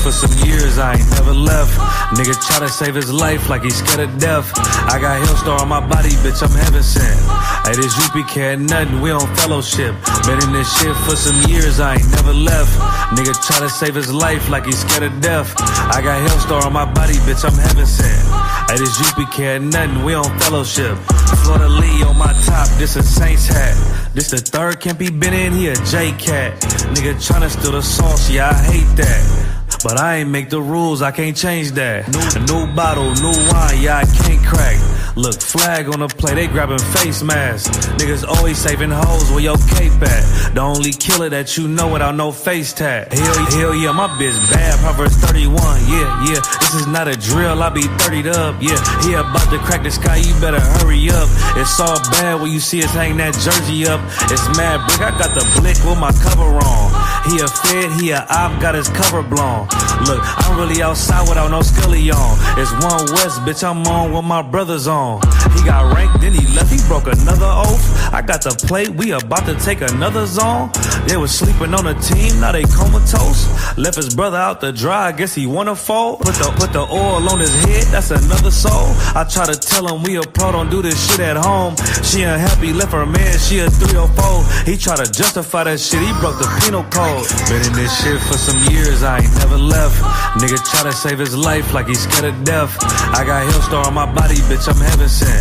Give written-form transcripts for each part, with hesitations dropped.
for some years, I ain't never left. Nigga try to save his life like he's scared of death. I got Hellstar on my body, bitch, I'm heaven sent. Hey, this UP cat nothing, we on fellowship. Been in this shit for some years, I ain't never left. Nigga try to save his life like he's scared of death. I got Hellstar on my body, bitch, I'm heaven sent. Hey, this UP cat nothing, we on fellowship. Florida Lee on my top, this a Saints hat. This the third can't be been in, he a J-cat. Nigga tryna steal the sauce, yeah, I hate that. But I ain't make the rules, I can't change that. New bottle, new wine, yeah, I can't crack. Look, flag on the play, they grabbing face masks. Niggas always saving hoes, where your cape at? The only killer that you know without no face tag. Hell yeah, my bitch bad, Proverbs 31, yeah. This is not a drill, I be 30'd up, yeah. He about to crack the sky, you better hurry up. It's all bad when you see us hang that jersey up. It's mad brick, I got the blick with my cover on. He a fed, he a op, got his cover blown. Look, I'm really outside without no scully on. It's one West, bitch, I'm on with my brothers on. He got ranked, then he left, he broke another oath. I got the plate, we about to take another zone. They was sleeping on the team, now they comatose. Left his brother out to dry, I guess he wanna fold. Put the oil on his head, that's another soul. I try to tell him we a pro, don't do this shit at home. She unhappy, left her man, she a 304. He try to justify that shit, he broke the penal code. Been in this shit for some years, I ain't never left. Nigga try to save his life like he's scared of death. I got Hellstar on my body, bitch, I'm heaven sent.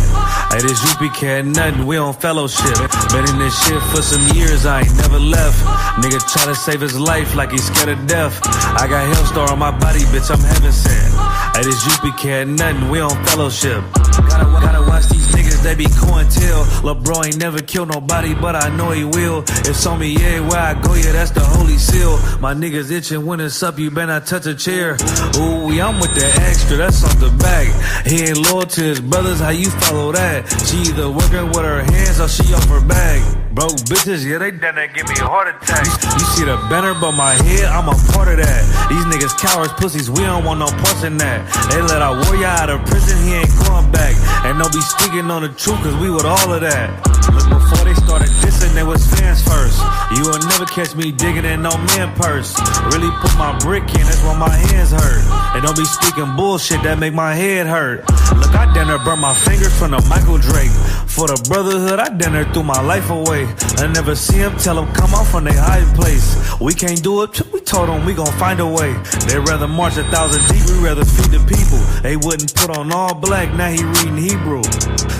Hey, this UP cat nothing, we on fellowship. Been in this shit for some years, I ain't never left. Nigga try to save his life like he's scared of death. I got Hellstar on my body, bitch, I'm heaven sent. Hey, this UP cat nothing, we on fellowship. Gotta watch these niggas, they be cointel. Lil' bro ain't never killed nobody, but I know he will. It's on me, yeah, where I go, yeah, that's the holy seal. My niggas itching when it's up, you better not touch a chair. Ooh, I'm with the extra, that's off the back. He ain't loyal to his brothers, how you follow that? She either working with her hands or she off her bag. Broke bitches, yeah, they done that, give me a heart attack. You see the banner above my head, I'm a part of that. These niggas cowards, pussies, we don't want no parts in that. They let our warrior out of prison, he ain't going back. And don't be speaking on the truth, cause we with all of that. Look, before they started dissing, they was fans first. You will never catch me digging in no man purse. Really put my brick in, that's why my hands hurt. And don't be speaking bullshit, that make my head hurt. Look, I done burn my fingers from the Michael Drake. For the brotherhood, I done threw my life away. I never see him, tell him come out from their high place. We can't do it, we told them we gon' find a way. They rather march 1,000 deep, we rather feed the people. They wouldn't put on all black, now he reading Hebrew.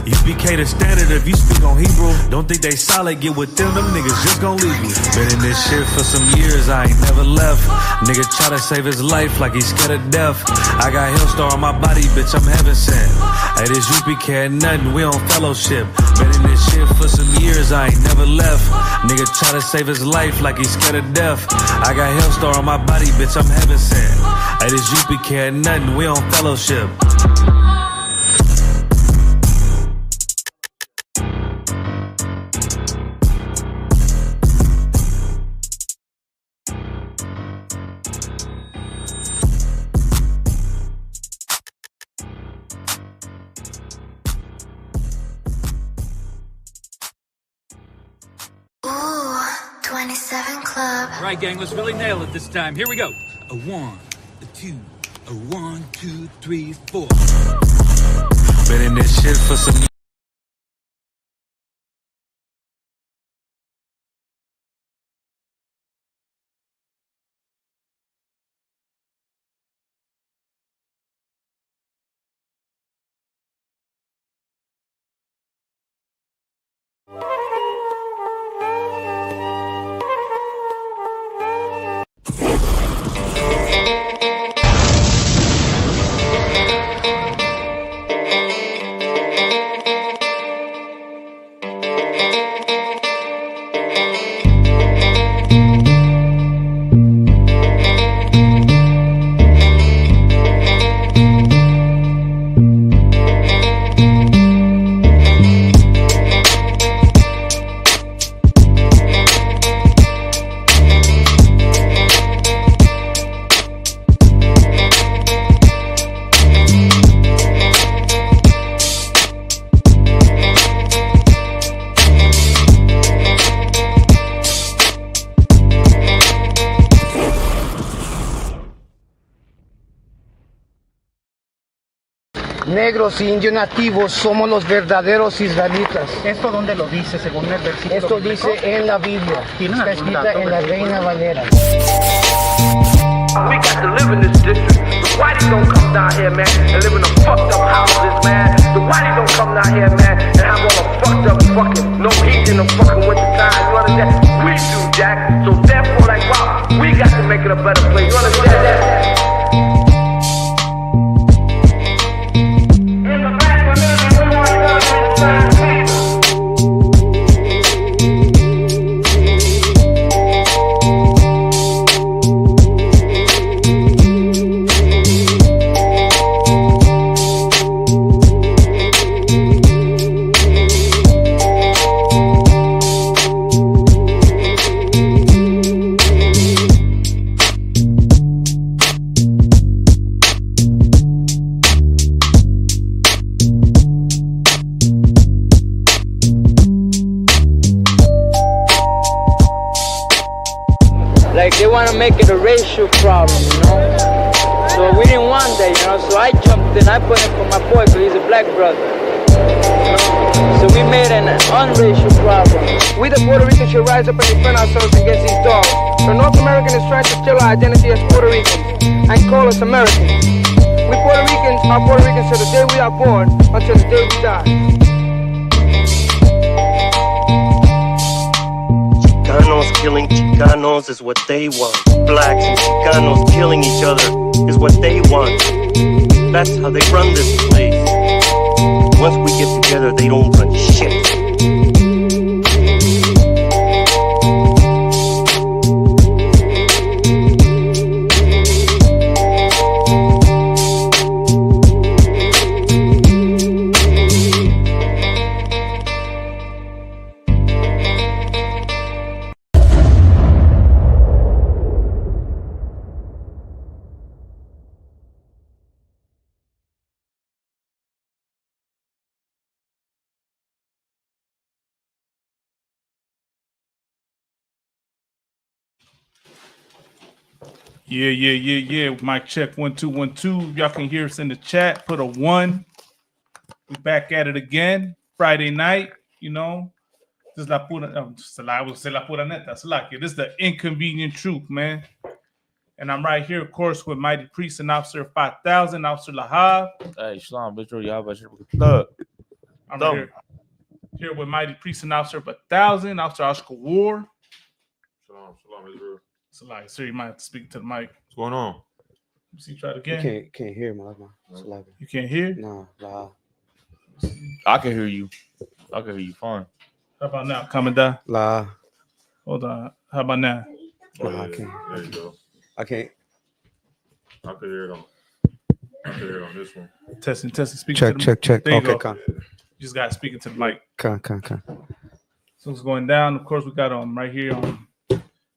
UPK the standard if you speak on Hebrew. Don't think they solid, get with them niggas just gon' leave you. Been in this shit for some years, I ain't never left. Nigga try to save his life like he's scared of death. I got Hellstar on my body, bitch, I'm heaven sent. Hey, this UPK nothing, we on fellowship. Been in this shit for some years, I ain't never left. Nigga try to save his life like he's scared of death. I got Hellstar on my body, bitch, I'm heaven sent. Hey, this UPK nothing, we on fellowship. Ooh, 27 Club. All right, gang, let's really nail it this time. Here we go. A 1, a 2, a 1, 2, 3, 4. Been in this shit for some years. negros y indios nativos somos los verdaderos israelitas. ¿Esto dónde lo dice según el versículo? Esto dice en la Biblia. Está escrita en la Reina Valera. We got to live in this district. The whitey don't come down here, man, and live in the fucked up houses, man. The whitey don't come down here, man, and have all the fucked up fucking no heat in the fucking winter time. You understand? We do, Jack. So therefore, like, wow, we got to make it a better place. You understand that? Like they want to make it a racial problem, you know. So we didn't want that, you know. So I jumped in, I put it for my boy, because he's a black brother. You know? So we made an unracial problem. We the Puerto Ricans should rise up and defend ourselves against these dogs. The North American is trying to steal our identity as Puerto Ricans and call us Americans. We Puerto Ricans are Puerto Ricans till the day we are born, until the day we die. Chicanos killing Chicanos is what they want. Blacks and Chicanos killing each other is what they want. That's how they run this place. Once we get together, they don't run shit. Yeah. Mic check 1 2 1 2. Y'all can hear us in the chat. Put a 1. We back at it again. Friday night. You know, this is la pura. I would say la pura neta. This is the inconvenient truth, man. And I'm right here, of course, with Mighty Priest and Officer 5000, Officer Lahab. Hey, Shalom, bitch, y'all. I'm right here with Mighty Priest and Officer 1000, Officer Oscar War. Shalom, Israel. So, sir, you might have to speak to the mic. What's going on? See, try it again. You can't hear me. You can't hear? No, nah. I can hear you. I can hear you fine. How about now? Commandant? La. Hold on. How about now? I can't. There you go. I can't. I can hear it on this one. Testing. Speak check, to the check, check. There you Okay, go. come. You just got speaking to the mic. Come. So it's going down. Of course, we got right here on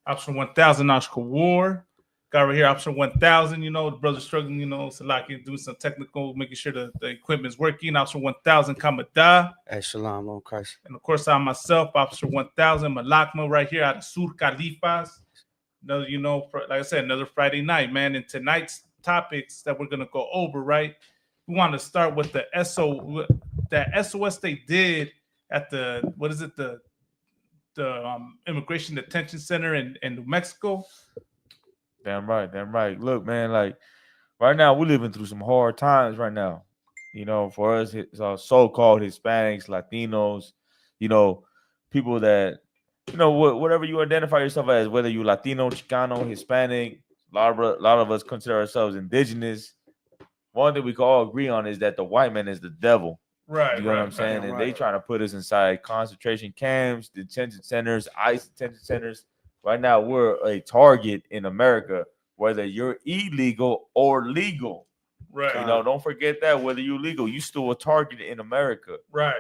Option 1000, Oscar War. Got right here, Option 1000. You know, the brother's struggling, you know, so like doing some technical, making sure the equipment's working. Option 1000, Kamada. Hey, Shalom, Lord Christ. And of course, I'm myself, Option 1000, Malakma, right here out of Sur Califas. Another, you know, like I said, another Friday night, man. And tonight's topics that we're gonna go over, right? We want to start with the SOS they did at the Immigration Detention Center in New Mexico. Damn right. Look, man, like right now we're living through some hard times right now. You know, for us, it's so-called Hispanics, Latinos, you know, people that, you know, whatever you identify yourself as, whether you're Latino, Chicano, Hispanic, a lot of us consider ourselves indigenous. One thing we can all agree on is that the white man is the devil. Right. You know what I'm saying? And they trying to put us inside concentration camps, detention centers, ICE detention centers. Right now, we're a target in America, whether you're illegal or legal. Right. You know, don't forget that. Whether you're legal, you still a target in America. Right.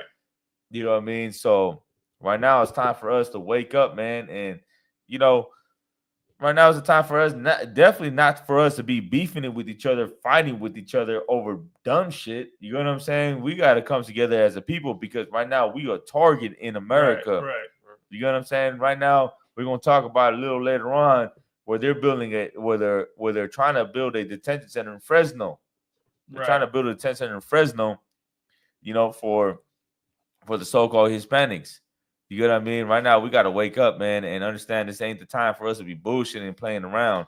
You know what I mean? So right now, it's time for us to wake up, man. And, you know, right now is the time for us, definitely not for us to be beefing it with each other, fighting with each other over dumb shit. You know what I'm saying? We got to come together as a people because right now we are a target in America. Right. You know what I'm saying? Right now, we're going to talk about a little later on where they're building where they're trying to build a detention center in Fresno. They're trying to build a detention center in Fresno, you know, for the so-called Hispanics. You get what I mean? Right now, we got to wake up, man, and understand this ain't the time for us to be bullshitting and playing around.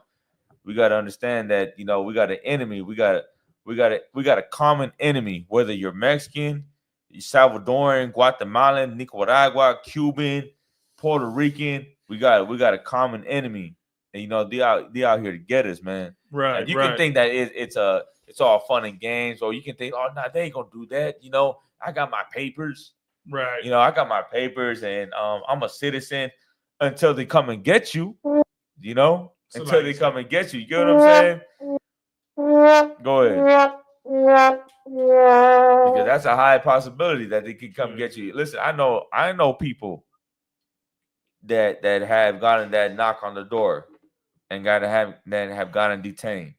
We got to understand that, you know, we got an enemy. We got a common enemy, whether you're Mexican, Salvadoran, Guatemalan, Nicaragua, Cuban, Puerto Rican. We got a common enemy, and you know they out here to get us, man. Right. And you can think that it's all fun and games, or you can think, oh, no, they ain't gonna do that. You know, I got my papers. Right. You know, I got my papers, and I'm a citizen until they come and get you. You know, So until like, they come and get you. You get what I'm saying? Go ahead. Because that's a high possibility that they could come get you. Listen, I know people that have gotten that knock on the door and have gotten detained.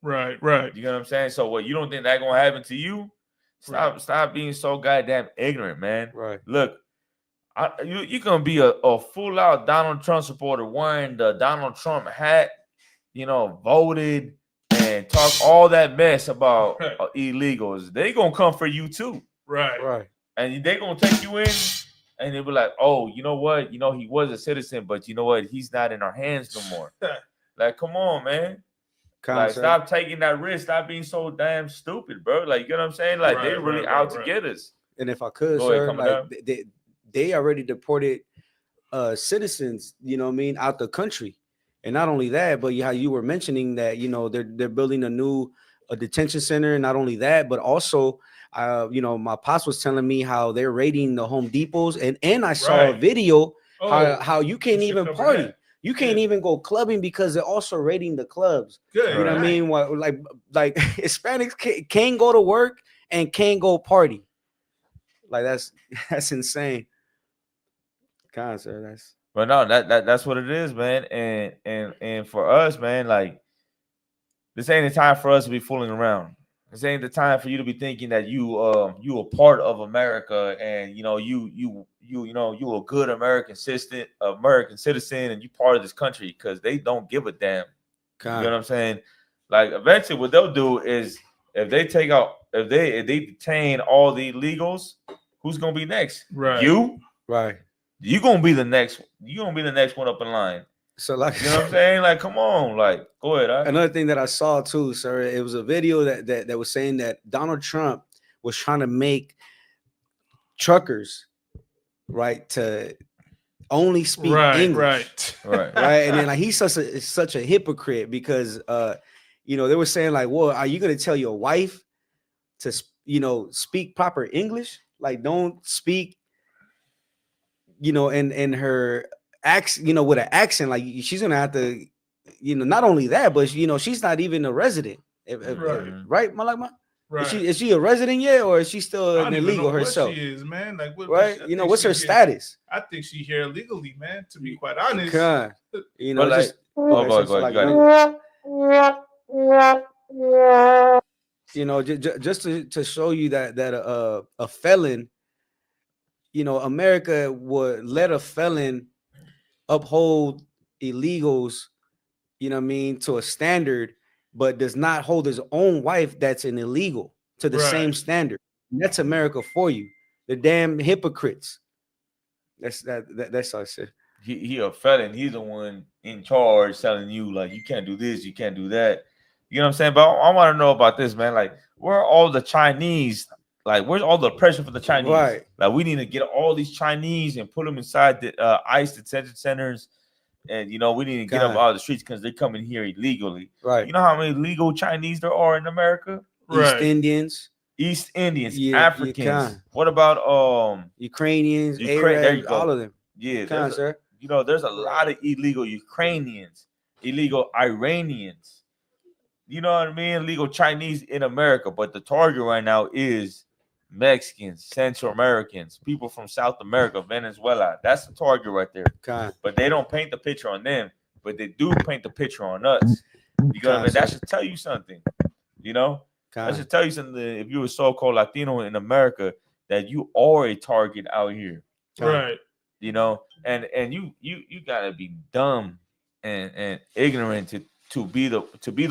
Right. You know what I'm saying? So what, you don't think that gonna happen to you? Stop being so goddamn ignorant, man. Right. Look, you're gonna be a full out Donald Trump supporter wearing the Donald Trump hat, you know, voted and talk all that mess about illegals. They gonna come for you too. Right. And they gonna take you in, and they be like, oh, you know what? You know, he was a citizen, but you know what? He's not in our hands no more. Like, come on, man. Like, stop taking that risk. Stop being so damn stupid, bro. Like, you know what I'm saying? Like, they're really out to get us. And if I could, Go sir, ahead, like they already deported citizens, you know what I mean, out the country. And not only that, but how you were mentioning that, you know, they're building a detention center. And not only that, but also, you know, my pops was telling me how they're raiding the Home Depots. And I saw a video how you can't even party. You can't even go clubbing because they're also raiding the clubs. Good. You know what I mean? Like Hispanics can't go to work and can't go party. Like that's insane. Sir, that's. But no, that's what it is, man. And for us, man, like, this ain't the time for us to be fooling around. This ain't the time for you to be thinking that you a part of America, and you know you a good American citizen, and you part of this country, because they don't give a damn. You know what I'm saying? Like, eventually, what they'll do is, if they detain all the illegals, who's gonna be next? Right. You. Right. You're gonna be the next one up in line. So, like, you know what I'm saying? Like, come on, like, go ahead. Another thing that I saw too, sir, it was a video that was saying that Donald Trump was trying to make truckers, right, to only speak English. Right. And then, like, he's such a hypocrite, because you know, they were saying, like, well, are you gonna tell your wife to, you know, speak proper English? Like, don't speak, you know, in her accent, you know, with an accent. Like, she's gonna have to, you know, not only that, but you know, she's not even a resident, right? Right. Is she a resident yet, or is she still an illegal herself? What she is, man. Like, you know, what's her status? I think she here illegally, man. To be quite honest, you know, like, you know, just to show you that a felon, you know, America would let a felon uphold illegals, you know what I mean, to a standard, but does not hold his own wife that's an illegal to the same standard. And that's America for you. The damn hypocrites. That's all I said. He a felon. He's the one in charge telling you, like, you can't do this, you can't do that. You know what I'm saying? But I want to know about this, man. Like, where are all the Chinese? Like, where's all the pressure for the Chinese? Right. Like, we need to get all these Chinese and put them inside the ICE detention centers. And, you know, we need to get them out of the streets because they're coming here illegally. Right. You know how many legal Chinese there are in America? East Indians, Africans. What about Ukrainians, Arabs, all of them. Yeah. You know, there's a lot of illegal Ukrainians, illegal Iranians. You know what I mean? Illegal Chinese in America. But the target right now is Mexicans, Central Americans, people from South America, Venezuela. That's the target right there. But they don't paint the picture on them, but they do paint the picture on us. You know what I mean? That should tell you something. You know? That should tell you something. If you're a so-called Latino in America, that you are a target out here. Right. You know, and you gotta be dumb and ignorant to be the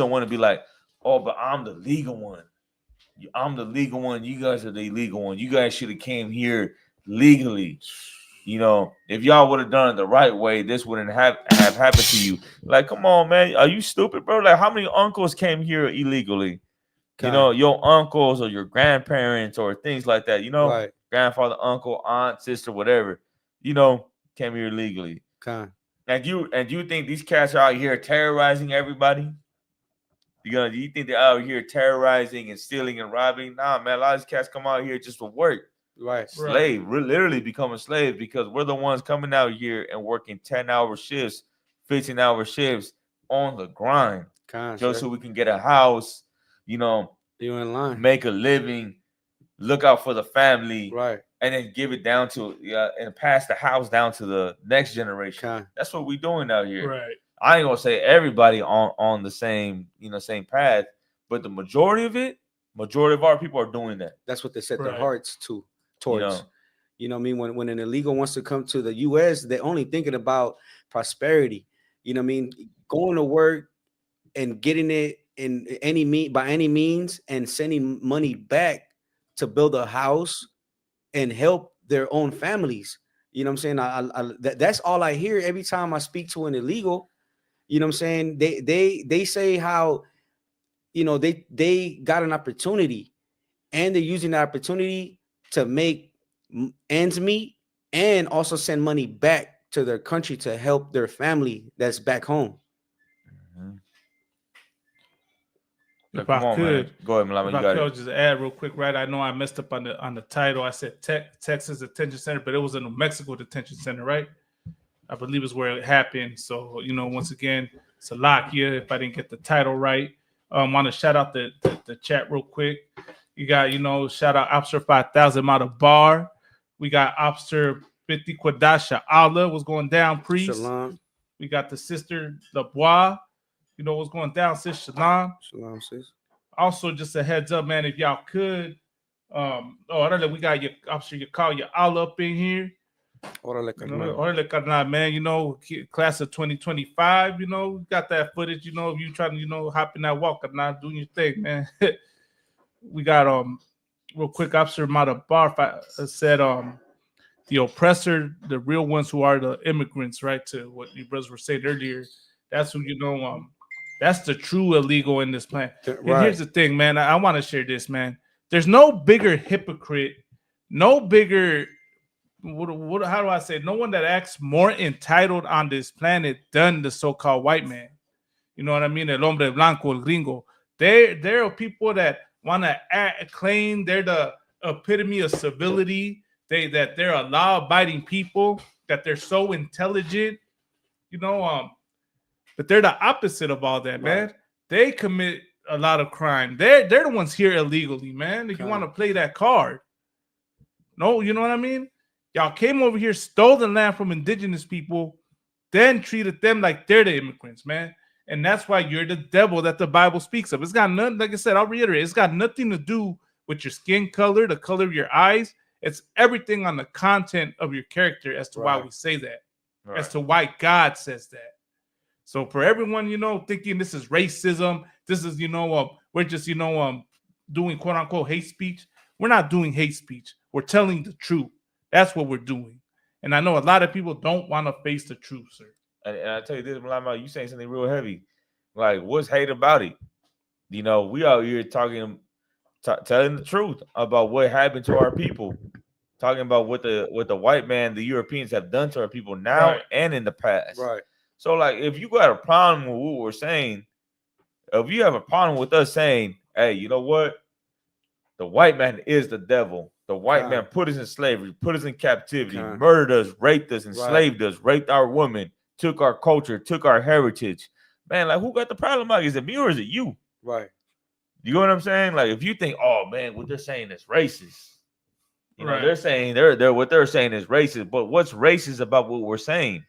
one to be like, oh, but I'm the legal one. I'm the legal one. You guys are the illegal one. You guys should have came here legally. You know, if y'all would have done it the right way, this wouldn't have happened to you. Like, come on, man. Are you stupid, bro? Like, how many uncles came here illegally? You know, your uncles or your grandparents or things like that, you know, grandfather, uncle, aunt, sister, whatever, you know, came here illegally. And you think these cats are out here terrorizing everybody? You think they're out here terrorizing and stealing and robbing? Nah, man, a lot of these cats come out here just for work. Slave, we're literally becoming slaves because we're the ones coming out here and working 10-hour shifts, 15-hour shifts on the grind. Just so we can get a house, you know, you in line, make a living, look out for the family, and then give it down to and pass the house down to the next generation. That's what we're doing out here. Right. I ain't gonna say everybody on the same, same path, but the majority of our people are doing that. That's what they set their hearts towards. You know what I mean? When an illegal wants to come to the US, they're only thinking about prosperity. You know what I mean? Going to work and getting it in by any means and sending money back to build a house and help their own families. You know what I'm saying? That's all I hear every time I speak to an illegal. You know what I'm saying? They say how, you know, they got an opportunity and they're using the opportunity to make ends meet and also send money back to their country to help their family that's back home. If I could, go ahead, Malama. If I could just add real quick, right? I know I messed up on the title. I said Texas Detention Center, but it was a New Mexico Detention Center, right? I believe is where it happened. So, you know, once again, Salakia, if I didn't get the title right. Want to shout out the chat real quick. You got, you know, shout out Officer 5000 out of Bar. We got Officer 50 Kwadasha Allah. What's going down, priest? Shalom. We got the sister LeBois. You know what's going down, sis? Shalom. Shalom, sis. Also, just a heads up, man, if y'all could, we got your officer, you call your Allah up in here. Orale carnal, man, you know, class of 2025, you know, got that footage, you know, if you trying to, you know, hop in that walk and not doing your thing, man. We got real quick, Officer Mata Bar said the oppressor, the real ones who are the immigrants, right? To what you brothers were saying earlier. That's who, you know, that's the true illegal in this plan. And here's the thing, man. I want to share this, man. There's no bigger hypocrite, no bigger, how do I say it? No one that acts more entitled on this planet than the so-called white man. You know what I mean? El hombre blanco, el gringo. There are people that want to claim they're the epitome of civility. That they're a law-abiding people. That they're so intelligent. You know, but they're the opposite of all that, man. They commit a lot of crime. They're the ones here illegally, man. If you want to play that card. No, you know what I mean? Y'all came over here, stole the land from indigenous people, then treated them like they're the immigrants, man. And that's why you're the devil that the Bible speaks of. It's got nothing, like I said, I'll reiterate, it's got nothing to do with your skin color, the color of your eyes. It's everything on the content of your character as to why we say that, as to why God says that. So for everyone, you know, thinking this is racism, this is, you know, we're just, you know, doing quote unquote hate speech. We're not doing hate speech. We're telling the truth. That's what we're doing. And I know a lot of people don't want to face the truth, sir. And I tell you this, Malama, you saying something real heavy. Like, what's hate about it? You know, we out here talking, telling the truth about what happened to our people. Talking about what the white man, the Europeans have done to our people now and in the past. Right. So, like, if you got a problem with what we're saying, if you have a problem with us saying, hey, you know what? The white man is the devil. The white man put us in slavery, put us in captivity, murdered us, raped us, enslaved us, raped our women, took our culture, took our heritage. Man, like, who got the problem? Like, is it me or is it you? Right. You know what I'm saying? Like, if you think, oh, man, what they're saying is racist. You know, they're saying what they're saying is racist. But what's racist about what we're saying?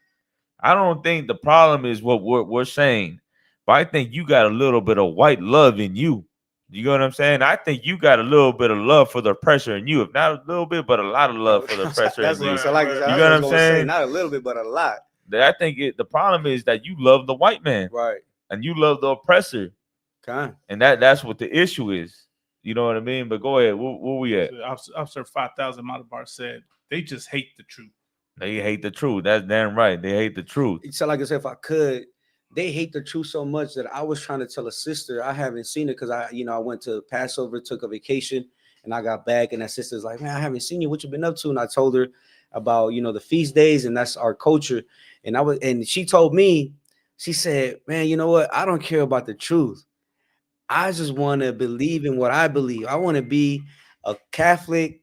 I don't think the problem is what we're saying, but I think you got a little bit of white love in you. You know what I'm saying? I think you got a little bit of love for the oppressor in you. If not a little bit, but a lot of love for the oppressor in you. You know what I'm saying? Not a little bit, but a lot. I think the problem is that you love the white man. Right. And you love the oppressor. And that's what the issue is. You know what I mean? But go ahead. Where we at? Officer 5000 Malabar said they just hate the truth. They hate the truth. That's damn right. They hate the truth. So like I said, if I could, they hate the truth so much that I was trying to tell a sister. I haven't seen it because I went to Passover, took a vacation, and I got back. And that sister's like, man, I haven't seen you. What you been up to? And I told her about the feast days, and that's our culture. And she told me, she said, man, you know what? I don't care about the truth. I just want to believe in what I believe. I want to be a Catholic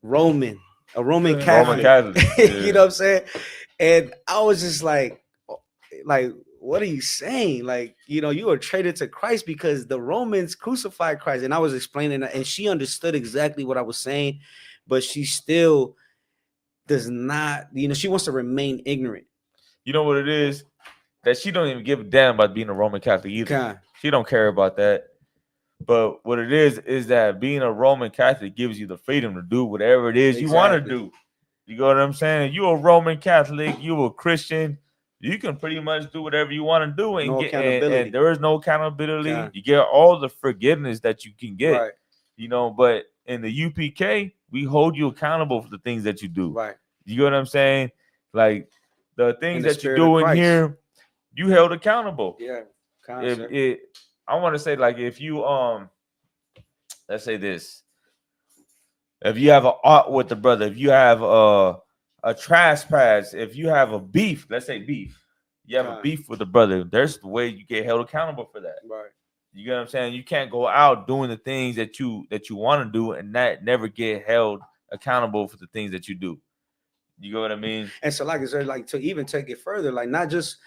Roman. A Roman Catholic. Yeah. You know what I'm saying? And I was just like, what are you saying? Like, you are traitor to Christ because the Romans crucified Christ. And I was explaining that, and she understood exactly what I was saying, but she still does not, she wants to remain ignorant. You know what it is? That she don't even give a damn about being a Roman Catholic either. She don't care about that. But what it is that being a Roman Catholic gives you the freedom to do whatever it is you want to do. You know what I'm saying? You a Roman Catholic, you a Christian, you can pretty much do whatever you want to do, and and there is no accountability. You get all the forgiveness that you can get. Right. But in the UPK, we hold you accountable for the things that you do. Right. You know what I'm saying? Like the things that you do in here, you held accountable. Yeah. I want to say, like, if you let's say this, if you have an art with the brother, if you have a trespass, if you have a beef, let's say beef, you have a beef with the brother, there's the way you get held accountable for that. Right. You get what I'm saying? You can't go out doing the things that you want to do and never get held accountable for the things that you do. You know what I mean? And so, like I said, like to even take it further, like not just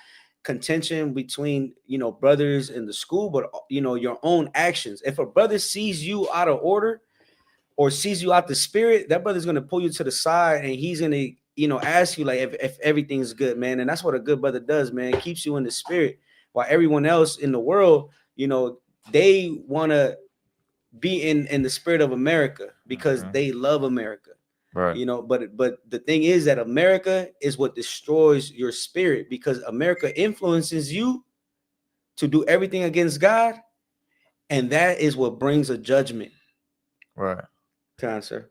contention between brothers in the school, but your own actions. If a brother sees you out of order or sees you out the spirit, that brother's gonna pull you to the side and he's gonna ask you like if everything's good, man. And that's what a good brother does, man. It keeps you in the spirit, while everyone else in the world, they want to be in the spirit of America because they love America. Right. But the thing is that America is what destroys your spirit, because America influences you to do everything against God, and that is what brings a judgment. Right. Sir.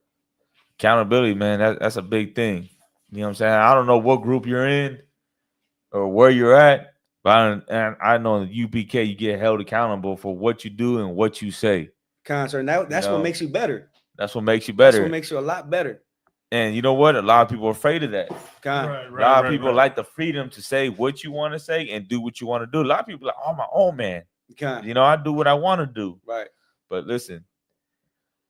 Accountability, man. That's a big thing. You know what I'm saying? I don't know what group you're in or where you're at, but I know in the UPK you get held accountable for what you do and what you say. Sir. Now that's what makes you better. That's what makes you better. That's what makes you a lot better. And you know what? A lot of people are afraid of that. Right, a lot of people like the freedom to say what you want to say and do what you want to do. A lot of people are like, oh, my own man. I do what I want to do. Right. But listen,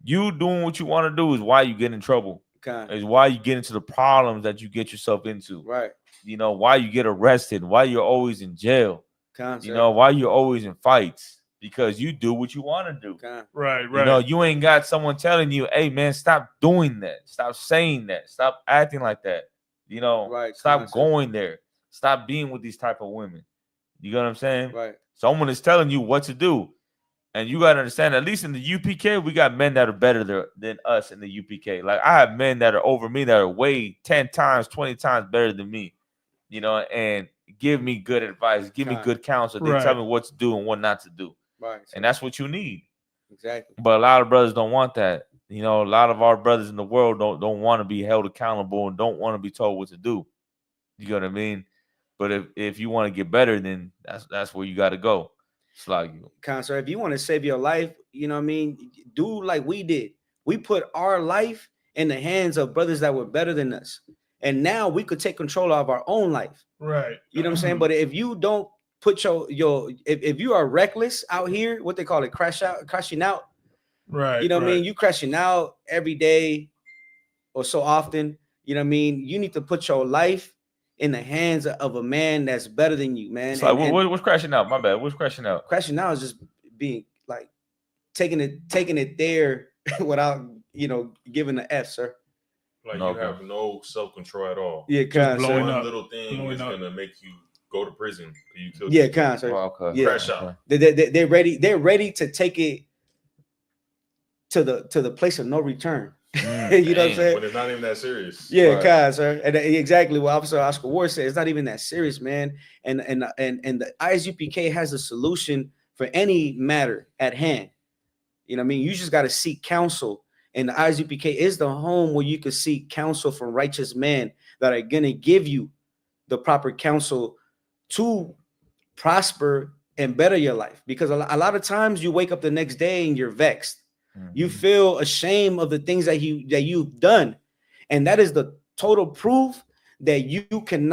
you doing what you want to do is why you get in trouble. Is why you get into the problems that you get yourself into. Right. Why you get arrested, why you're always in jail. Why you're always in fights. Because you do what you want to do. Right. You ain't got someone telling you, hey, man, stop doing that. Stop saying that. Stop acting like that. Stop going there. Stop being with these type of women. You know what I'm saying? Right. Someone is telling you what to do. And you got to understand, at least in the UPK, we got men that are better than us in the UPK. Like, I have men that are over me that are way 10 times, 20 times better than me. And give me good advice. Give me good counsel. They tell me what to do and what not to do. Right. And that's what you need. Exactly. But a lot of brothers don't want that. A lot of our brothers in the world don't want to be held accountable and don't want to be told what to do. You know what I mean? But if you want to get better, then that's where you got to go. It's like you. Sir, if you want to save your life, do like we did. We put our life in the hands of brothers that were better than us. And now we could take control of our own life. Right. You know what I'm saying? But if you don't put if you are reckless out here, what they call it, crashing out. Right. You know what I mean? You crashing out every day or so often. You know what I mean? You need to put your life in the hands of a man that's better than you, man. It's like, what's crashing out? My bad. What's crashing out? Crashing out is just being like taking it there without giving the F, sir. Like you have no self-control at all. Yeah, just blowing one up. little thing is gonna make you go to prison. You killed sir. Oh, okay. Yeah. Crash out. They're ready. They're ready to take it to the place of no return. You know what I'm saying? But it's not even that serious. Yeah, sir. And exactly what Officer Oscar Ward said. It's not even that serious, man. And the ISUPK has a solution for any matter at hand. You know what I mean? You just got to seek counsel. And the ISUPK is the home where you can seek counsel from righteous men that are going to give you the proper counsel to prosper and better your life. Because a lot of times you wake up the next day and you're vexed. You feel ashamed of the things that you've done. And that is the total proof that you can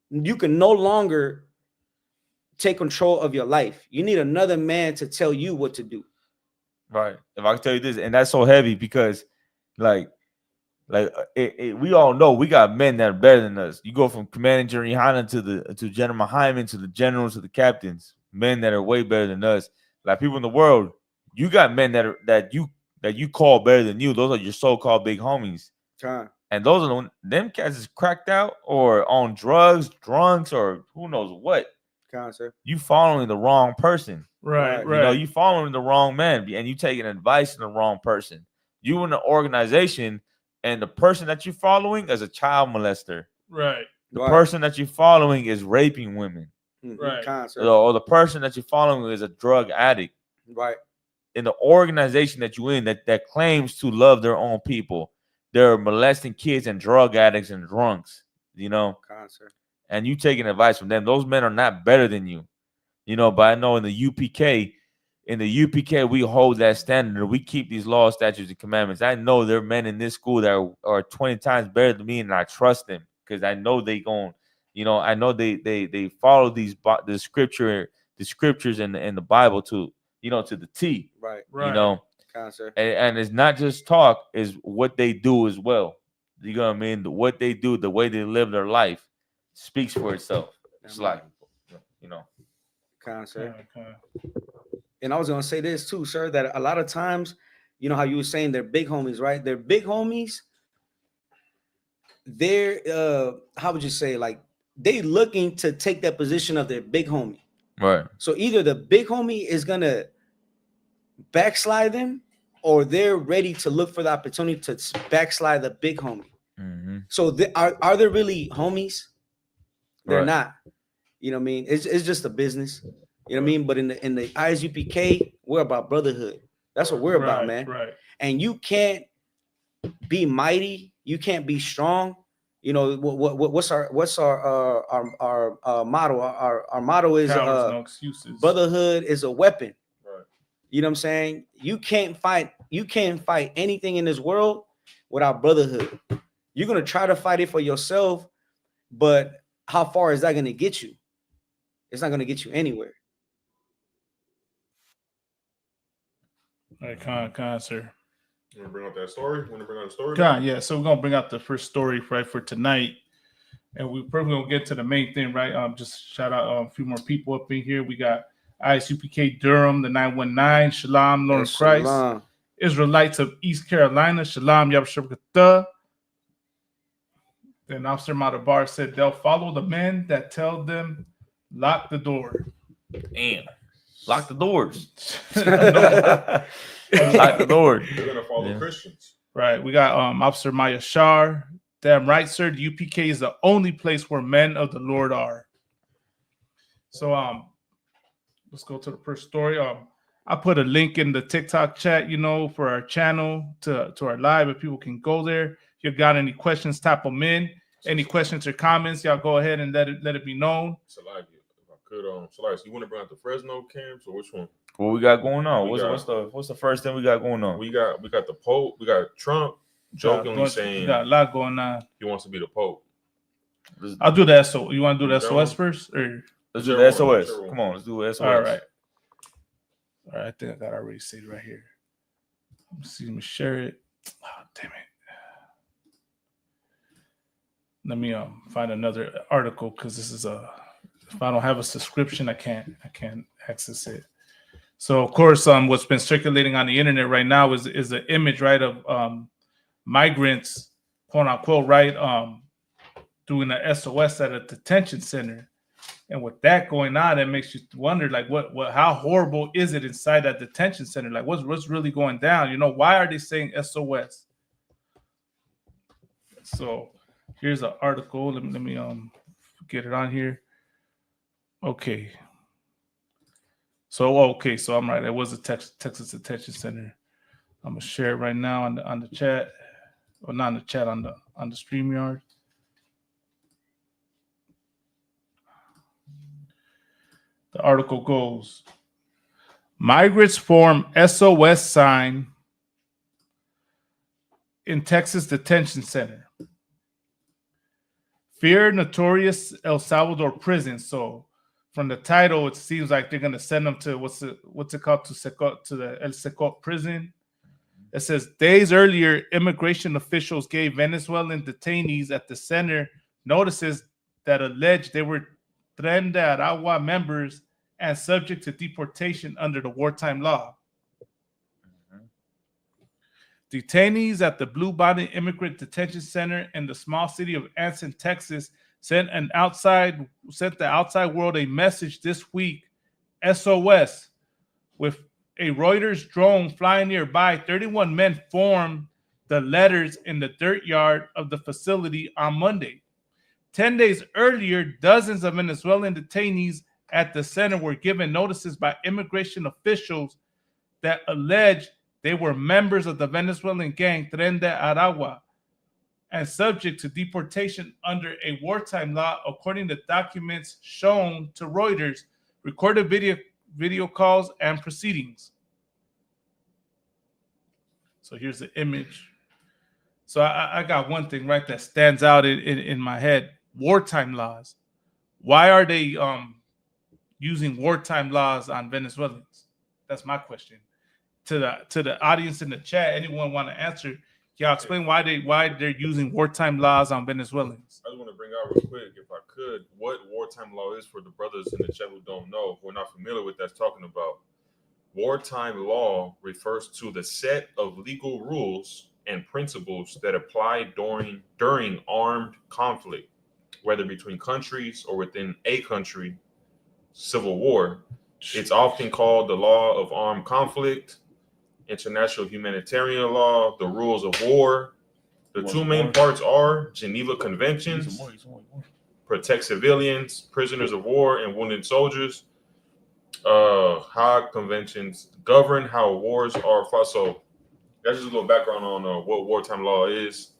no longer take control of your life. You need another man to tell you what to do. Right. If I can tell you this, and that's so heavy because we all know we got men that are better than us. You go from Commanding General Yohanan to General Hyman to the generals to the captains, men that are way better than us. Like people in the world, you got men that you call better than you. Those are your so-called big homies. And those are them cats is cracked out or on drugs, drunks, or who knows what. You following the wrong person. Right. You know, you following the wrong man and you taking advice from the wrong person. You in the organization and the person that you're following is a child molester. Right. The person that you're following is raping women. Right. Or the person that you're following is a drug addict. Right. In the organization that you're in that claims to love their own people, they're molesting kids and drug addicts and drunks, you know. And you taking advice from them. Those men are not better than you. You know, but I know in the UPK, we hold that standard. We keep these laws, statutes, and commandments. I know there are men in this school that are 20 times better than me, and I trust them because I know they going, you know, I know they follow the scriptures and the Bible to, you know, to the T. Right. You know, and it's not just talk, is what they do as well. You know what I mean? What they do, the way they live their life speaks for itself. It's like, you know. And I was gonna say this too, sir, that a lot of times, you know how you were saying they're big homies, right? They're big homies. They're how would you say, like they looking to take that position of their big homie. Right. So either the big homie is gonna backslide them, or they're ready to look for the opportunity to backslide the big homie. So are they really homies? They're not. You know what I mean? It's just a business. You know what I mean? But in the ISUPK, we're about brotherhood. That's what we're about, man. Right. And you can't be mighty. You can't be strong. You know what's our motto? Our motto is no excuses. Brotherhood is a weapon. Right. You know what I'm saying? You can't fight anything in this world without brotherhood. You're gonna try to fight it for yourself, but how far is that gonna get you? It's not going to get you anywhere. All right, Con, sir. You want to bring out that story? Yeah. So we're going to bring out the first story, right, for tonight. And we're probably going to get to the main thing, right? Just shout out a few more people up in here. We got ISUPK Durham, the 919, Shalom, Lord Christ. Shalom. Israelites of East Carolina, Shalom, Yabashakata. Then Officer Matabar said they'll follow the men that tell them lock the door. Damn. Lock the doors. Lock the door. They're going to follow Christians. Right. We got Officer Maya Shar. Damn right, sir. The UPK is the only place where men of the Lord are. So let's go to the first story. I put a link in the TikTok chat, you know, for our channel to our live if people can go there. If you got any questions, type them in. Any questions or comments, y'all go ahead and let it be known. Solaris, you want to bring out the Fresno camps or which one? What we got going on? What's the first thing we got going on? We got the Pope. We got Trump jokingly saying we got a lot going on. He wants to be the Pope. I'll do the SOS. You want to do the SOS first, or let's do the SOS? Come on, let's do SOS. All right. I think I got already saved right here. Let me share it. Oh, damn it. Let me find another article because this is if I don't have a subscription, I can't access it. So of course, what's been circulating on the internet right now is an image, right, of migrants, quote unquote, right, doing the SOS at a detention center. And with that going on, it makes you wonder, like, how horrible is it inside that detention center? Like, what's really going down? You know, why are they saying SOS? So here's an article. Let me get it on here. Okay. So okay, so I'm right. It was a Texas Detention Center. I'm gonna share it right now on the chat, or not on the chat, on the StreamYard. The article goes: Migrants form SOS sign in Texas Detention Center. Fear notorious El Salvador prison. So from the title, it seems like they're gonna send them to what's it called, to the El Secot prison. It says days earlier, immigration officials gave Venezuelan detainees at the center notices that alleged they were Tren de Aragua members and subject to deportation under the wartime law. Detainees at the Blue Bonnet Immigrant Detention Center in the small city of Anson, Texas, sent the outside world a message this week, SOS, with a Reuters drone flying nearby. 31 men formed the letters in the dirt yard of the facility on Monday. 10 days earlier, dozens of Venezuelan detainees at the center were given notices by immigration officials that alleged they were members of the Venezuelan gang Tren de Aragua and subject to deportation under a wartime law, according to documents shown to Reuters, recorded video calls, and proceedings. So here's the image. So I got one thing right that stands out in my head: wartime laws. Why are they using wartime laws on Venezuelans? That's my question. To the audience in the chat, anyone want to answer? Y'all explain why they're using wartime laws on Venezuelans. I just want to bring out real quick, if I could, what wartime law is for the brothers in the chat who don't know, who are not familiar with that's talking about. Wartime law refers to the set of legal rules and principles that apply during armed conflict, whether between countries or within a country, civil war. It's often called the law of armed conflict, international humanitarian law, the rules of war. The two main parts are Geneva Conventions, protect civilians, prisoners of war, and wounded soldiers. Hague Conventions govern how wars are fought. So that's just a little background on what wartime law is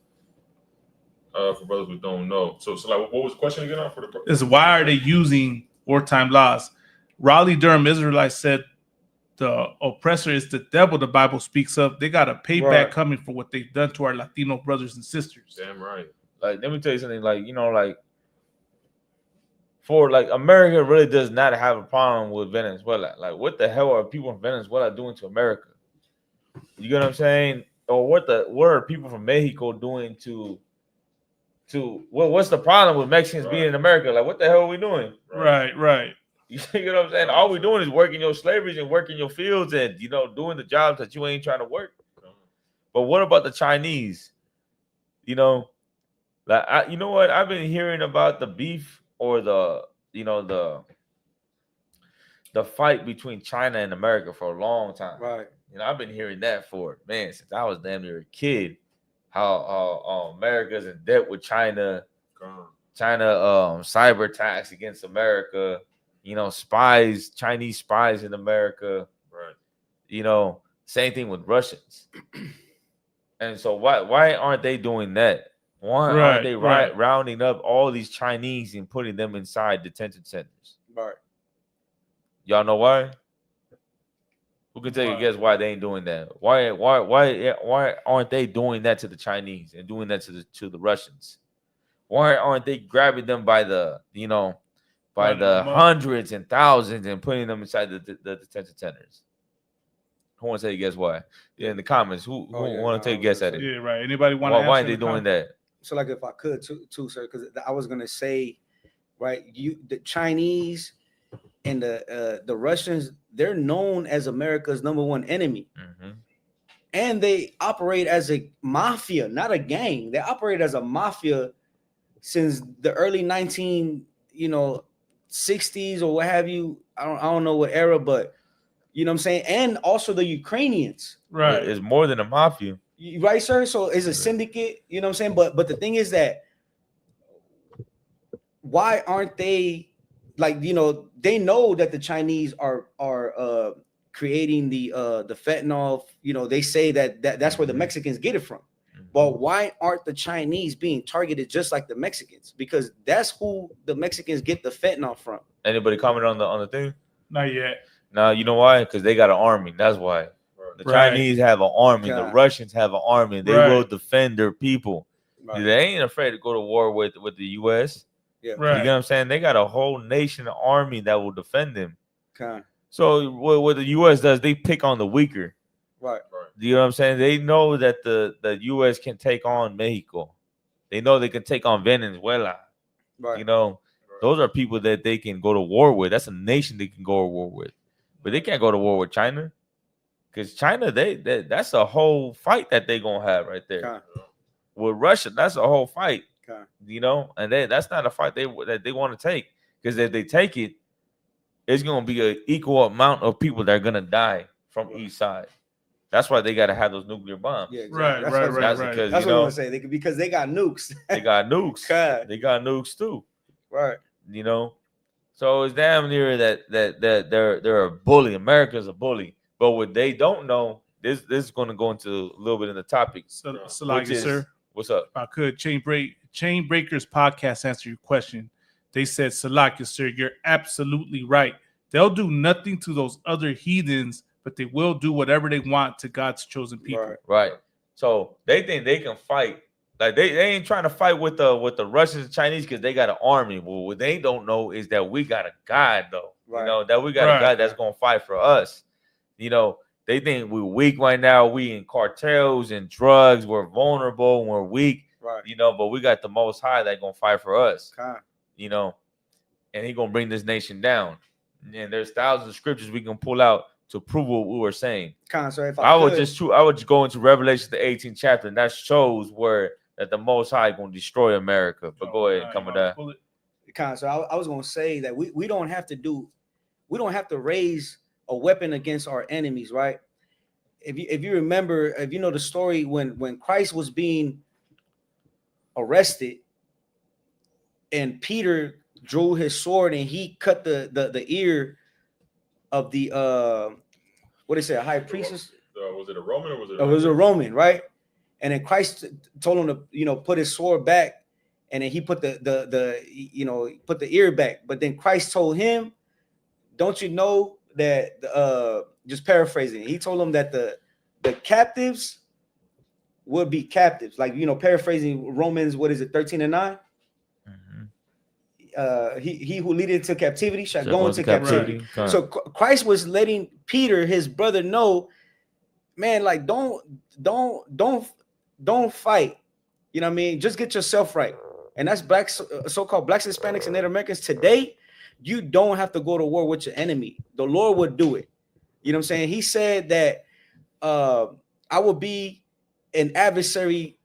for brothers who don't know. So like, what was the question again? For the is why are they using wartime laws? Raleigh-Durham Israelites said the oppressor is the devil the Bible speaks of. They got a payback coming for what they've done to our Latino brothers and sisters. Damn right. Like, let me tell you something. Like, you know, like, for like America really does not have a problem with Venezuela. Like, what the hell are people from Venezuela doing to America? You get what I'm saying? Or what are people from Mexico doing to what's the problem with Mexicans being in America? Like, what the hell are we doing? Right. You know what I'm saying? All we're doing is working your slaveries and working your fields and, you know, doing the jobs that you ain't trying to work. But what about the Chinese? You know, like, you know what? I've been hearing about the beef or the fight between China and America for a long time. Right. You know, I've been hearing that for, man, since I was damn near a kid. How America's in debt with China. China cyber attacks against America. You know, Chinese spies in America. Right. You know, same thing with Russians. And so why aren't they doing that? Why aren't they rounding up all these Chinese and putting them inside detention centers? Right. Y'all know why? Who can take a guess why they ain't doing that? Why aren't they doing that to the Chinese and doing that to the Russians? Why aren't they grabbing them by the hundreds and thousands and putting them inside the detention centers? Who wants to take a guess why? Yeah, in the comments, who want to take a guess at it? Yeah, right. Anybody want to? Why are they doing that? So, like, if I could too, sir, because I was gonna say, right, the Chinese and the Russians, they're known as America's #1 enemy, and they operate as a mafia, not a gang. They operate as a mafia since the early 60s or what have you. I don't know what era, but you know what I'm saying. And also the Ukrainians, right? It's more than a mafia, right, sir? So it's a syndicate. You know what I'm saying. But the thing is that why aren't they? Like, you know, they know that the Chinese are creating the fentanyl. You know, they say that's where the Mexicans get it from. But why aren't the Chinese being targeted just like the Mexicans? Because that's who the Mexicans get the fentanyl from. Anybody comment on the thing? Not yet. No, you know why? Because they got an army. That's why. The Chinese have an army. The Russians have an army. They will defend their people. They ain't afraid to go to war with the U.S. Yeah. You get what I'm saying? They got a whole nation army that will defend them. Okay. So what the U.S. does, they pick on the weaker. Right. You know what I'm saying? They know that the U.S. can take on Mexico. They know they can take on Venezuela. Right. You know, those are people that they can go to war with. That's a nation they can go to war with. But they can't go to war with China. Because China, that's a whole fight that they're going to have right there. Okay. With Russia, that's a whole fight. Okay. You know, and that's not a fight that they want to take. Because if they take it, it's going to be an equal amount of people that are going to die from each side. That's why they got to have those nuclear bombs. Yeah, exactly. Right. Because, that's what I want to say. Because they got nukes. They got nukes. God. They got nukes too. Right. You know, so it's damn near that they're a bully. America's a bully. But what they don't know, this is going to go into a little bit in the topic. So like, sir, what's up? If I could, Chain Breakers podcast answer your question. They said, Salakia, sir, you're absolutely right. They'll do nothing to those other heathens, but they will do whatever they want to God's chosen people. Right. So they think they can fight. Like they ain't trying to fight with the Russians and Chinese because they got an army. Well, what they don't know is that we got a God, though. Right. You know, that we got a God that's gonna fight for us. You know, they think we're weak right now. We in cartels and drugs. We're vulnerable and we're weak. Right. You know, but we got the Most High that gonna fight for us. Okay. You know, and he gonna bring this nation down. And there's thousands of scriptures we can pull out to prove what we were saying. So if I would just go into Revelation the 18th chapter, and that shows where that the Most High gonna destroy America. But go ahead and come with that. So I was gonna say that we don't have to raise a weapon against our enemies, right? If you remember, if you know the story when Christ was being arrested and Peter drew his sword and he cut the ear of the what is it, a high priestess? Was it a Roman or was it? It was a Roman, right? And then Christ told him to put his sword back, and then he put the put the ear back. But then Christ told him, "Don't you know that?" Just paraphrasing, he told him that the captives would be captives, like paraphrasing Romans, what is it, 13:9? He who lead into captivity shall go into captivity. Right. So Christ was letting Peter, his brother, know, man, like don't fight. You know what I mean? Just get yourself right. And that's blacks, so-called blacks, Hispanics, and Native Americans today. You don't have to go to war with your enemy. The Lord would do it. You know what I'm saying? He said that I will be an adversary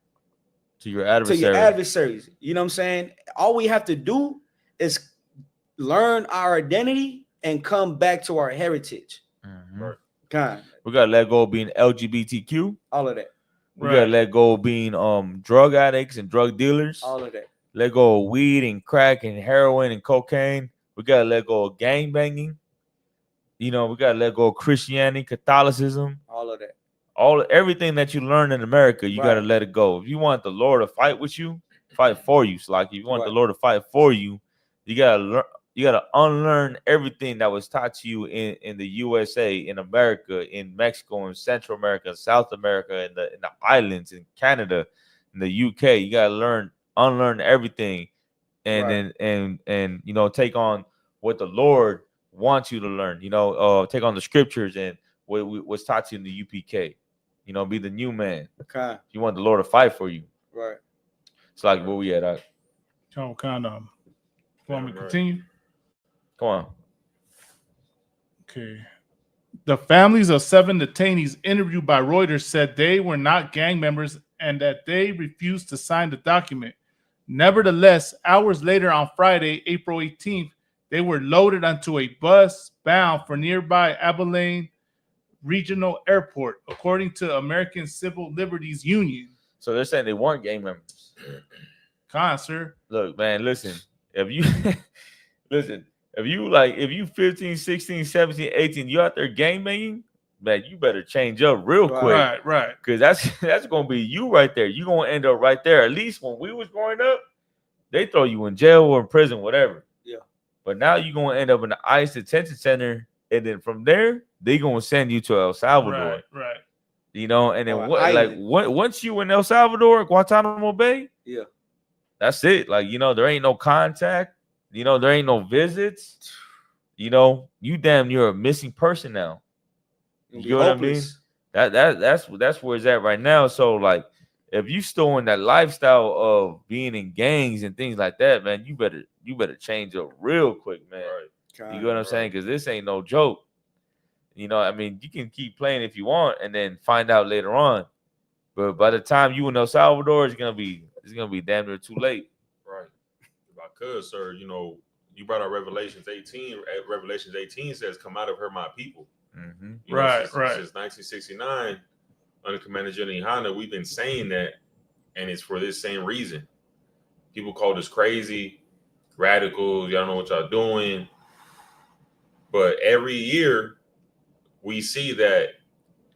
to your adversaries. You know what I'm saying? All we have to do is learn our identity and come back to our heritage. We gotta let go of being LGBTQ. All of that. We gotta let go of being drug addicts and drug dealers. All of that. Let go of weed and crack and heroin and cocaine. We gotta let go of gang banging. We gotta let go of Christianity, Catholicism. All of that. Everything that you learn in America, you gotta let it go. If you want the Lord to fight with you, fight for you. So like if you want the Lord to fight for you, you gotta unlearn everything that was taught to you in the USA, in America, in Mexico, in Central America, South America, in the islands, in Canada, in the UK. You gotta unlearn everything, and then take on what the Lord wants you to learn. Take on the scriptures and what was taught to you in the UPK. Be the new man. Okay. You want the Lord to fight for you. Right. It's like where we at. Want me to continue? Come on. Okay. The families of 7 detainees interviewed by Reuters said they were not gang members and that they refused to sign the document. Nevertheless, hours later on Friday, April 18th, they were loaded onto a bus bound for nearby Abilene Regional Airport, according to American Civil Liberties Union. So they're saying they weren't gang members. Sir. Look, man, listen. If you listen, If you 15, 16, 17, 18, you out there gang banging, man, you better change up real quick. Right. Because that's gonna be you right there. You're gonna end up right there. At least when we was growing up, they throw you in jail or in prison, whatever. Yeah. But now you're gonna end up in the ICE detention center, and then from there, they gonna send you to El Salvador. Right. You know, and then island. once you in El Salvador, Guantanamo Bay, Yeah. that's it. Like, you know, there ain't no contact, you know, there ain't no visits, you know, you damn near a missing person now. You know what I mean? That's where it's at right now. So like, if you still in that lifestyle of being in gangs and things like that, man, you better change up real quick, man. Right. You know what I'm saying? Because this ain't no joke. You know, I mean, you can keep playing if you want, and then find out later on. But by the time you in El Salvador, it's gonna be damn near too late. Right. If I could, sir, you know, you brought up Revelations 18. Revelations 18 says, "Come out of her, my people." Mm-hmm. You know, since 1969, under Commander General Ihana, we've been saying that, and it's for this same reason. People call us crazy, radicals. Y'all know what y'all doing. But every year, we see that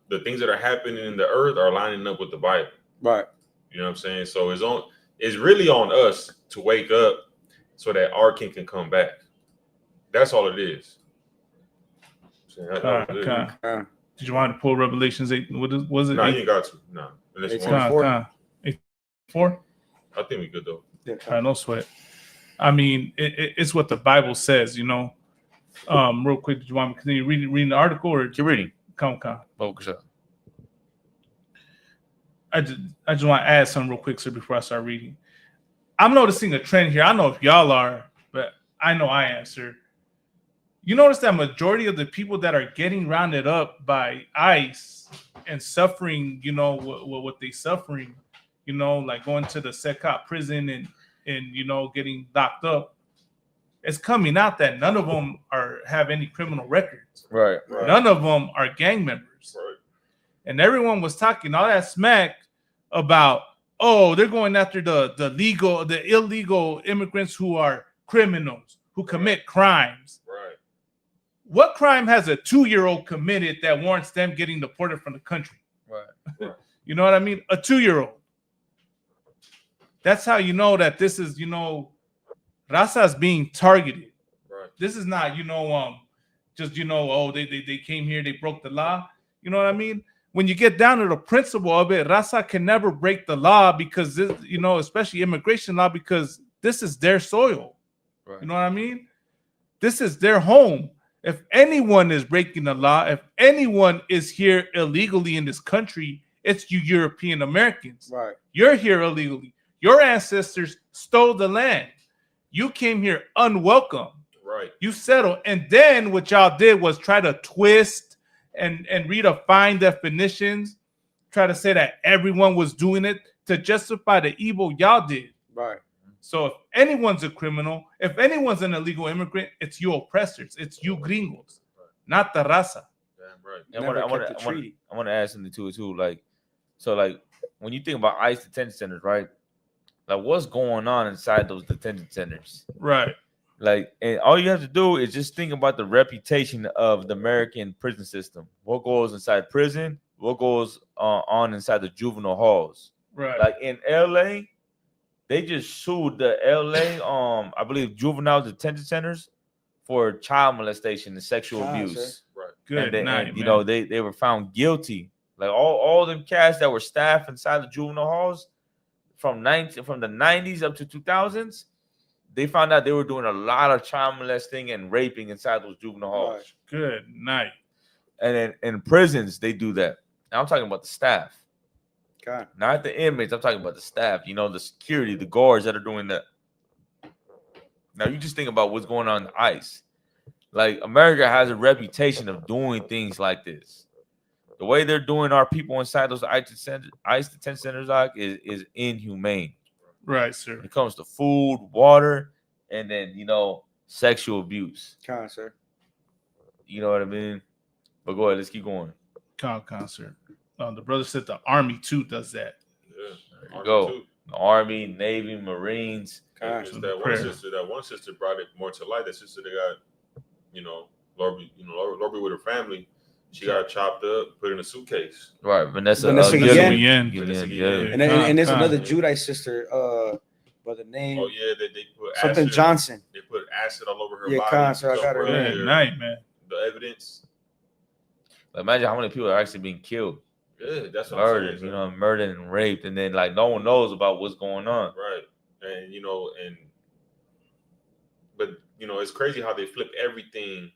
the things that are happening in the earth are lining up with the Bible. Right. You know what I'm saying? So it's really on us to wake up so that our king can come back. That's all it is. Did you want to pull Revelations 8? What was it? No, you ain't got to. No. Unless you want to. 4? I think we good though. No sweat. I mean, it's what the Bible says, you know. Real quick, did you want me to continue reading the article or keep reading? Come. Focus up. I just want to add something real quick, sir, before I start reading. I'm noticing a trend here. I don't know if y'all are, but I know I am, sir. You notice that majority of the people that are getting rounded up by ICE and suffering, you know, what they suffering, you know, like going to the SECOP prison and you know, getting locked up. It's coming out that none of them have any criminal records. Right. None of them are gang members. Right. And everyone was talking all that smack about, oh, they're going after the illegal immigrants who are criminals, who commit crimes. Right. What crime has a 2-year-old committed that warrants them getting deported from the country? Right. You know what I mean? A 2-year-old. That's how you know that this is, you know, Raza's being targeted. Right. This is not, you know, just, you know, oh, they came here, they broke the law. You know what I mean? When you get down to the principle of it, Raza can never break the law because this, you know, especially immigration law, because this is their soil. Right. You know what I mean? This is their home. If anyone is breaking the law, if anyone is here illegally in this country, it's you European Americans. Right. You're here illegally. Your ancestors stole the land. You came here unwelcome. Right. You settled. And then what y'all did was try to twist and redefine definitions, try to say that everyone was doing it to justify the evil y'all did. Right. So if anyone's a criminal, if anyone's an illegal immigrant, it's you oppressors. It's you gringos, not the raza. Damn right. I want to add something to it too. Like, so like when you think about ICE detention centers, right? Like, what's going on inside those detention centers? Right. Like, and all you have to do is just think about the reputation of the American prison system. What goes inside prison? What goes on inside the juvenile halls? Right. Like in LA, they just sued the LA, I believe, juvenile detention centers for child molestation and sexual abuse. Right. Good night, you know, they were found guilty. Like all them cats that were staff inside the juvenile halls from the 90s up to 2000s, they found out they were doing a lot of child molesting and raping inside those juvenile halls. Right. Good night. And then in prisons, they do that. Now I'm talking about the staff. God. Not the inmates. I'm talking about the staff. You know, the security, the guards that are doing that. Now you just think about what's going on in the ICE. Like, America has a reputation of doing things like this. The way they're doing our people inside those ICE detention centers, like, is inhumane. Right, sir. When it comes to food, water, and then, you know, sexual abuse. Con, sir. You know what I mean? But go ahead, let's keep going. Sir. The brother said the Army too does that. Yeah. There you go. The Army, Navy, Marines. And it's that one sister brought it more to light. That sister that got, Lord be with her family. She got chopped up, put in a suitcase. Right, Vanessa Guillen. Guillen. And there's another Judite sister, by the name. Oh yeah, they put something acid, Johnson. They put acid all over her body. Yeah, so I got her night, man. The evidence. Imagine how many people are actually being killed. Yeah, that's what murdered, I'm saying. Murdered and raped, and then like no one knows about what's going on. Right, and but it's crazy how they flip everything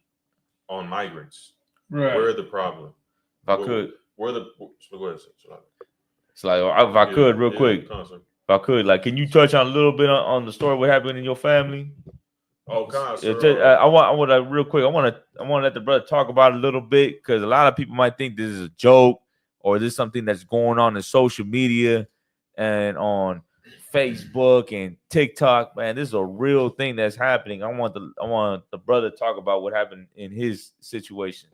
on migrants. Right, we're the problem. If I could, we're the. Go ahead, it's like if I could, real quick. If I could, like, can you touch on a little bit on the story? What happened in your family? Oh, I want to real quick. I want to let the brother talk about it a little bit because a lot of people might think this is a joke or this is something that's going on in social media and on Facebook and TikTok. Man, this is a real thing that's happening. I want the brother to talk about what happened in his situation.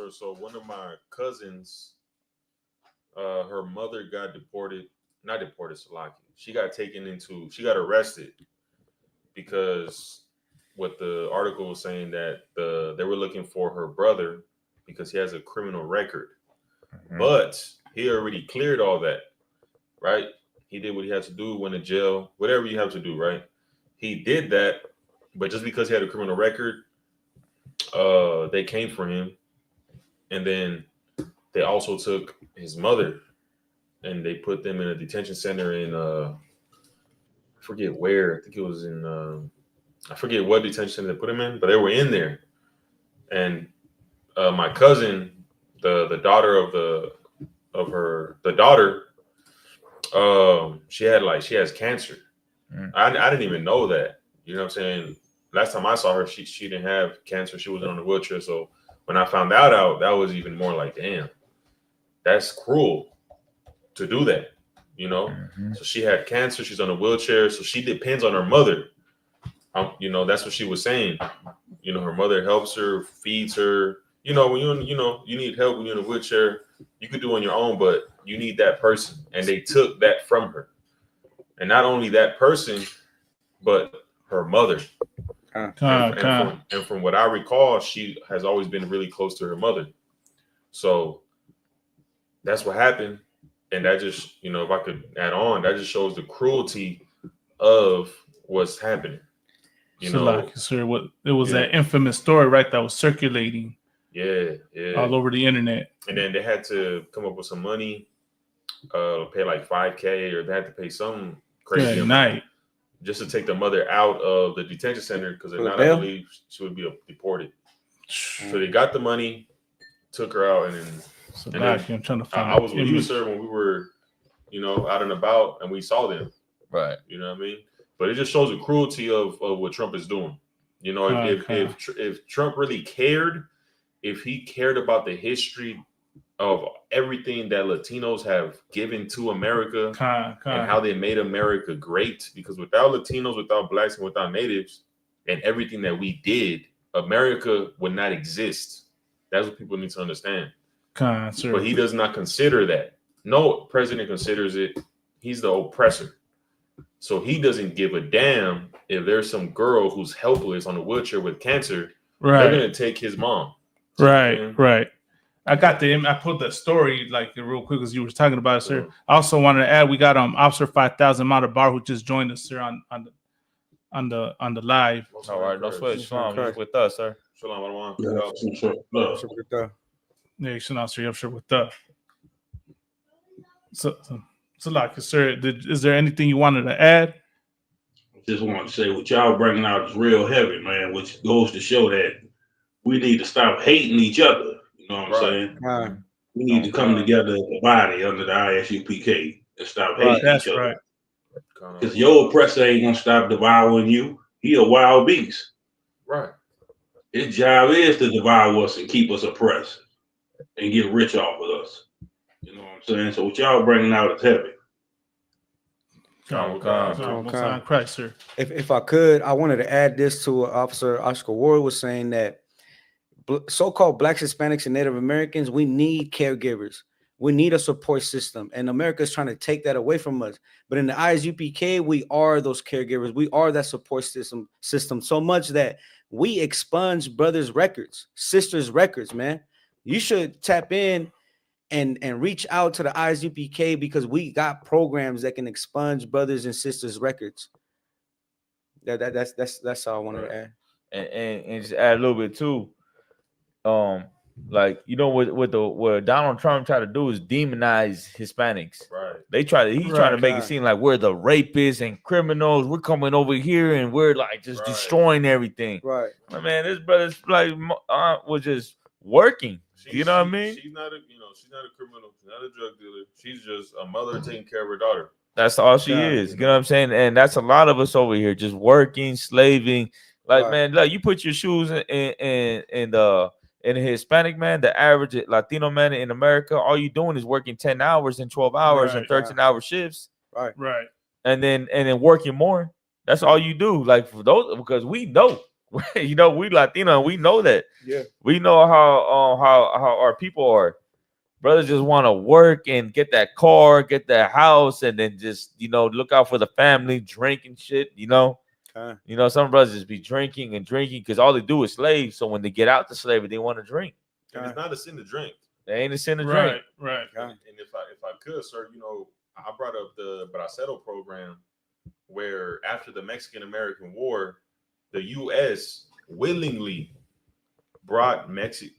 So one of my cousins, her mother got not deported, Salaki. She got arrested because what the article was saying that they were looking for her brother because he has a criminal record. But he already cleared all that, right? He did what he had to do, went to jail, whatever you have to do, right? He did that, but just because he had a criminal record, they came for him. And then they also took his mother and they put them in a detention center in, I forget where. I think it was in, I forget what detention center they put him in, but they were in there. And my cousin, the daughter she has cancer. I didn't even know that. You know what I'm saying? Last time I saw her, she didn't have cancer. She was on a wheelchair. So when I found out, that was even more like, damn, that's cruel to do that. So she had cancer. She's on a wheelchair. So she depends on her mother. That's what she was saying. Her mother helps her, feeds her. When you need help when you're in a wheelchair, you could do it on your own, but you need that person. And they took that from her. And not only that person, but her mother. And from what I recall, she has always been really close to her mother. So that's what happened. And that just, if I could add on, that just shows the cruelty of what's happening. It was that infamous story, right? That was circulating. Yeah. All over the internet. And then they had to come up with some money, pay like $5,000, or they had to pay some crazy amount just to take the mother out of the detention center because if not, I believe she would be deported. So they got the money, took her out, and then I'm trying to find. I was with you, sir, when we were, out and about, and we saw them. Right. You know what I mean? But it just shows the cruelty of what Trump is doing. If Trump really cared, if he cared about the history of everything that Latinos have given to America and how they made America great, because without Latinos, without Blacks, and without Natives, and everything that we did, America would not exist. That's what people need to understand. But he does not consider that. No president considers it. He's the oppressor. So he doesn't give a damn if there's some girl who's helpless on a wheelchair with cancer. Right. They're going to take his mom. Right. I put the story like real quick as you were talking about it, sir. I also wanted to add we got Officer 5000 Mata Bar who just joined us, sir, on the live. All right, no sweat. Shalom, you're with us, sir. Shalom, yeah, shalom, sir. I'm sure with us. So like, sir, is there anything you wanted to add? Just want to say what y'all bringing out is real heavy, man, which goes to show that we need to stop hating each other. You know what I'm saying? We need to come together as a body under the ISUPK and stop hating each other. Because your oppressor ain't gonna stop devouring you. He a wild beast. Right. His job is to devour us and keep us oppressed and get rich off of us. You know what I'm saying? So what y'all bringing out is heavy. Christ, sir. If I could, I wanted to add this to what Officer Oscar Ward was saying, that so-called Blacks, Hispanics, and Native Americans, we need caregivers. We need a support system, and America is trying to take that away from us. But in the ISUPK, we are those caregivers. We are that support system so much that we expunge brothers' records, sisters' records, man. You should tap in and reach out to the ISUPK because we got programs that can expunge brothers and sisters' records. That's all I wanted to add. And just add a little bit too. Like, you know, what Donald Trump tried to do is demonize Hispanics. Right. He's trying to make it seem like we're the rapists and criminals. We're coming over here and we're like just destroying everything. Right. I mean, this brother's like was just working. You know what I mean? She's not a criminal. She's not a drug dealer. She's just a mother taking care of her daughter. That's all she is. You know what I'm saying? And that's a lot of us over here just working, slaving. Like, man, like you put your shoes in a Hispanic man, the average Latino man in America, all you doing is working 10 hours and 12 hours and 13-hour shifts. Right. And then working more. That's all you do. Like, for those, because we know, you know, we Latino, we know that. Yeah. We know how our people are. Brothers just want to work and get that car, get that house, and then just, you know, look out for the family, drinking shit, you know. You know, some brothers just be drinking because all they do is slave. So when they get out the slavery, they want to drink. And it's not a sin to drink. They ain't a sin to drink. Right. And if I could, sir, you know, I brought up the Bracero program where after the Mexican-American War, the U.S. willingly brought Mexicans,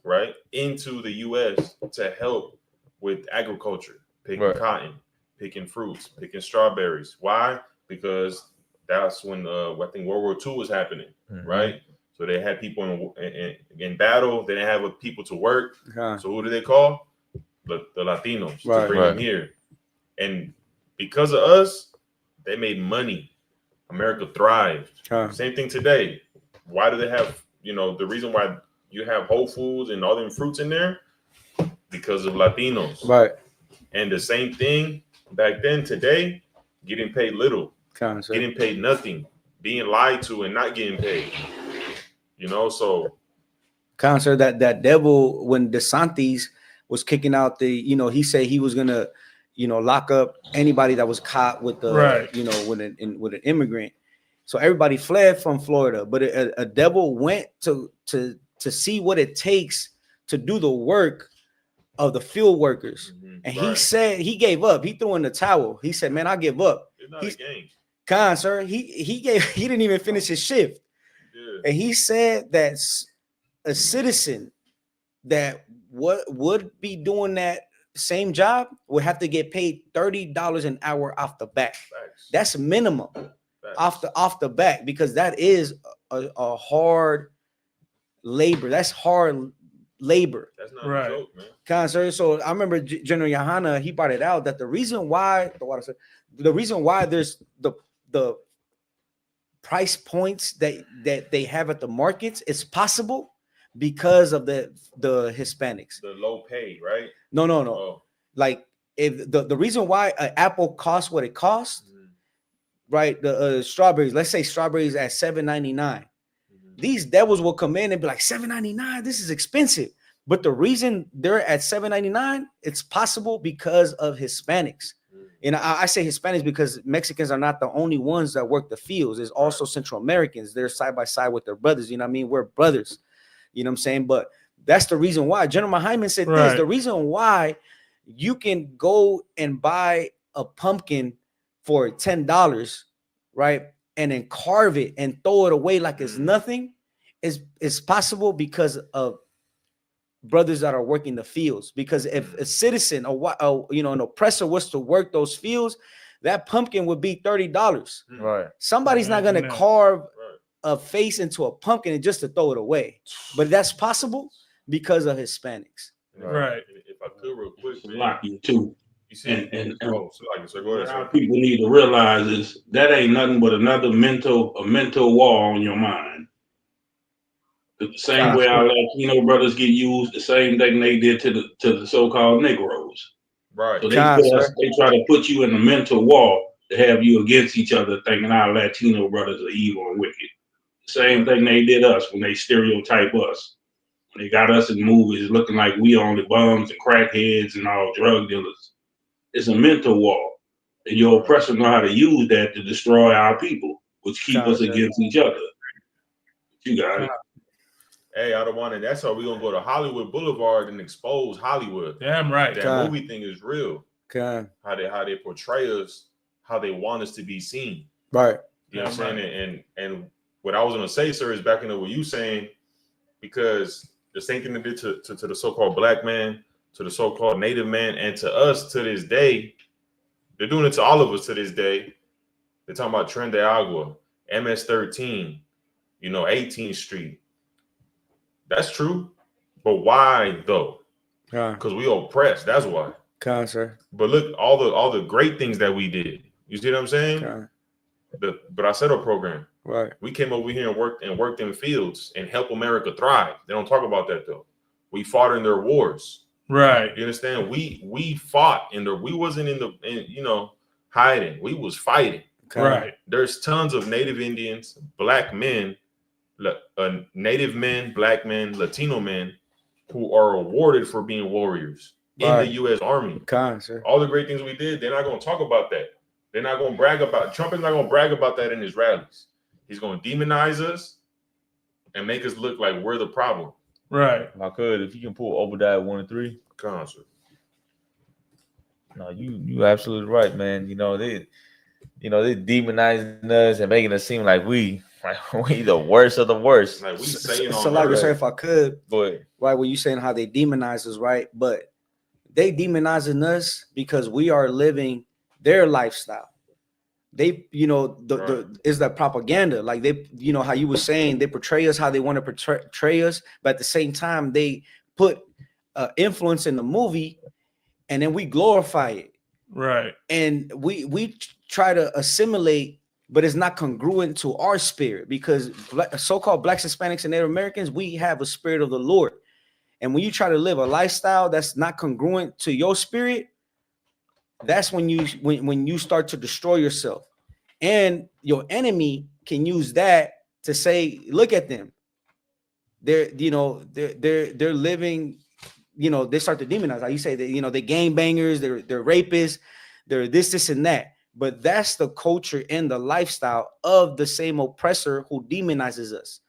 right, into the U.S. to help with agriculture, picking cotton, picking fruits, picking strawberries. Why? Because that's when I think World War II was happening, right? So they had people in battle. They didn't have people to work. So who do they call? The Latinos to bring them here. And because of us, they made money. America thrived. Same thing today. Why do they have, you know, the reason why you have Whole Foods and all them fruits in there? Because of Latinos. Right. And the same thing back then, today, getting paid little. Getting paid nothing, being lied to and not getting paid. You know, so Counselor, that devil when DeSantis was kicking out the, you know, he said he was gonna, you know, lock up anybody that was caught with the, you know, with an immigrant. So everybody fled from Florida, but a devil went to see what it takes to do the work of the field workers. And he said he gave up. He threw in the towel. He said, "Man, I give up." It's not a game. Sir, he didn't even finish his shift. And he said that a citizen that would be doing that same job would have to get paid $30 an hour off the bat. That's minimum off the bat, because that is a hard labor. That's hard labor. That's not a joke, man. Sir, so I remember General Yohana, he brought it out that the reason why there's the price points that they have at the markets is possible because of the Hispanics. The low pay, right? No. Oh. Like, if the reason why an apple costs what it costs, right? The strawberries, let's say strawberries at $7.99. These devils will come in and be like, $7.99, this is expensive. But the reason they're at $7.99, it's possible because of Hispanics. And I say Hispanics because Mexicans are not the only ones that work the fields. There's also Central Americans. They're side by side with their brothers. You know what I mean? We're brothers. You know what I'm saying? But that's the reason why. General Hyman said this. The reason why you can go and buy a pumpkin for $10, right? And then carve it and throw it away like it's nothing is possible because of brothers that are working the fields. Because if a citizen or you know, an oppressor was to work those fields, that pumpkin would be $30. Right. Somebody's not going to carve a face into a pumpkin and just to throw it away. But that's possible because of Hispanics. Right. If I could real quick, lock you too. You see, and so go ahead, sir. People need to realize is that ain't nothing but another mental wall on your mind. The same way our Latino brothers get used, the same thing they did to the so-called Negroes. Right. So they try to put you in a mental wall to have you against each other, thinking our Latino brothers are evil and wicked. The same thing they did us when they stereotype us. They got us in movies looking like we only bums and crackheads and all drug dealers. It's a mental war. And your oppressor know how to use that to destroy our people, which keep us against each other. You got it. Hey, I don't want it. That's why we're gonna go to Hollywood Boulevard and expose Hollywood. Damn right. That movie thing is real. Okay. How they portray us, how they want us to be seen. Right. You know what I'm saying? And what I was gonna say, sir, is backing up what you saying, because the same thing they did to the so-called black man, to the so-called native man, and to us to this day, they're doing it to all of us to this day. They're talking about Tren de Agua, MS-13, 18th Street. That's true. But why though? Because we oppressed. That's why. Sir. But look, all the great things that we did. You see what I'm saying? The Bracero program. Right. We came over here and worked in fields and helped America thrive. They don't talk about that though. We fought in their wars. Right. You understand? We fought in there. We wasn't hiding. We was fighting. Right. There's tons of Native Indians, black men, Native men, black men, Latino men who are awarded for being warriors in the U.S. Army. Sir. All the great things we did, they're not going to talk about that. They're not going to brag about. Trump is not going to brag about that in his rallies. He's going to demonize us and make us look like we're the problem. Right. I could, if you can pull Obadiah 1 and 3. Concert. No, you absolutely right, man. They demonizing us and making us seem like we the worst of the worst. Like we saying so like I said, if I could, go ahead. Right, when you saying how they demonize us, right? But they demonizing us because we are living their lifestyle. They, is that propaganda? Like they, how you were saying, they portray us how they want to portray us, but at the same time, they put influence in the movie, and then we glorify it. Right. And we try to assimilate, but it's not congruent to our spirit, because so-called blacks, Hispanics, and Native Americans, we have a spirit of the Lord. And when you try to live a lifestyle that's not congruent to your spirit, that's when you start to destroy yourself. And your enemy can use that to say, look at them. They're living, they start to demonize. Like you say that, they're gangbangers, they're rapists, they're this, and that. But that's the culture and the lifestyle of the same oppressor who demonizes us.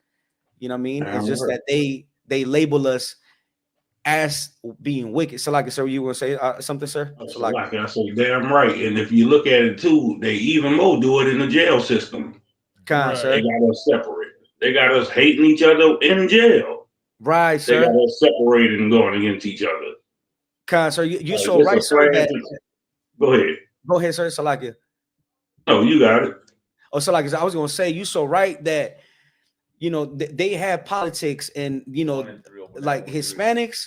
You know what I mean? It's just that they label us as being wicked. So like, sir, you want to say something, sir? So like I say, damn right. And if you look at it too, they even more do it in the jail system. Sir. They got us separate. They got us hating each other in jail. Right, sir. They got us separated and going against each other. Sir, you're so right, sir. Go ahead. Go ahead, sir. Salakia. No, you got it. Oh, Salakia, I was going to say, you so right that, they have politics, and, like Hispanics,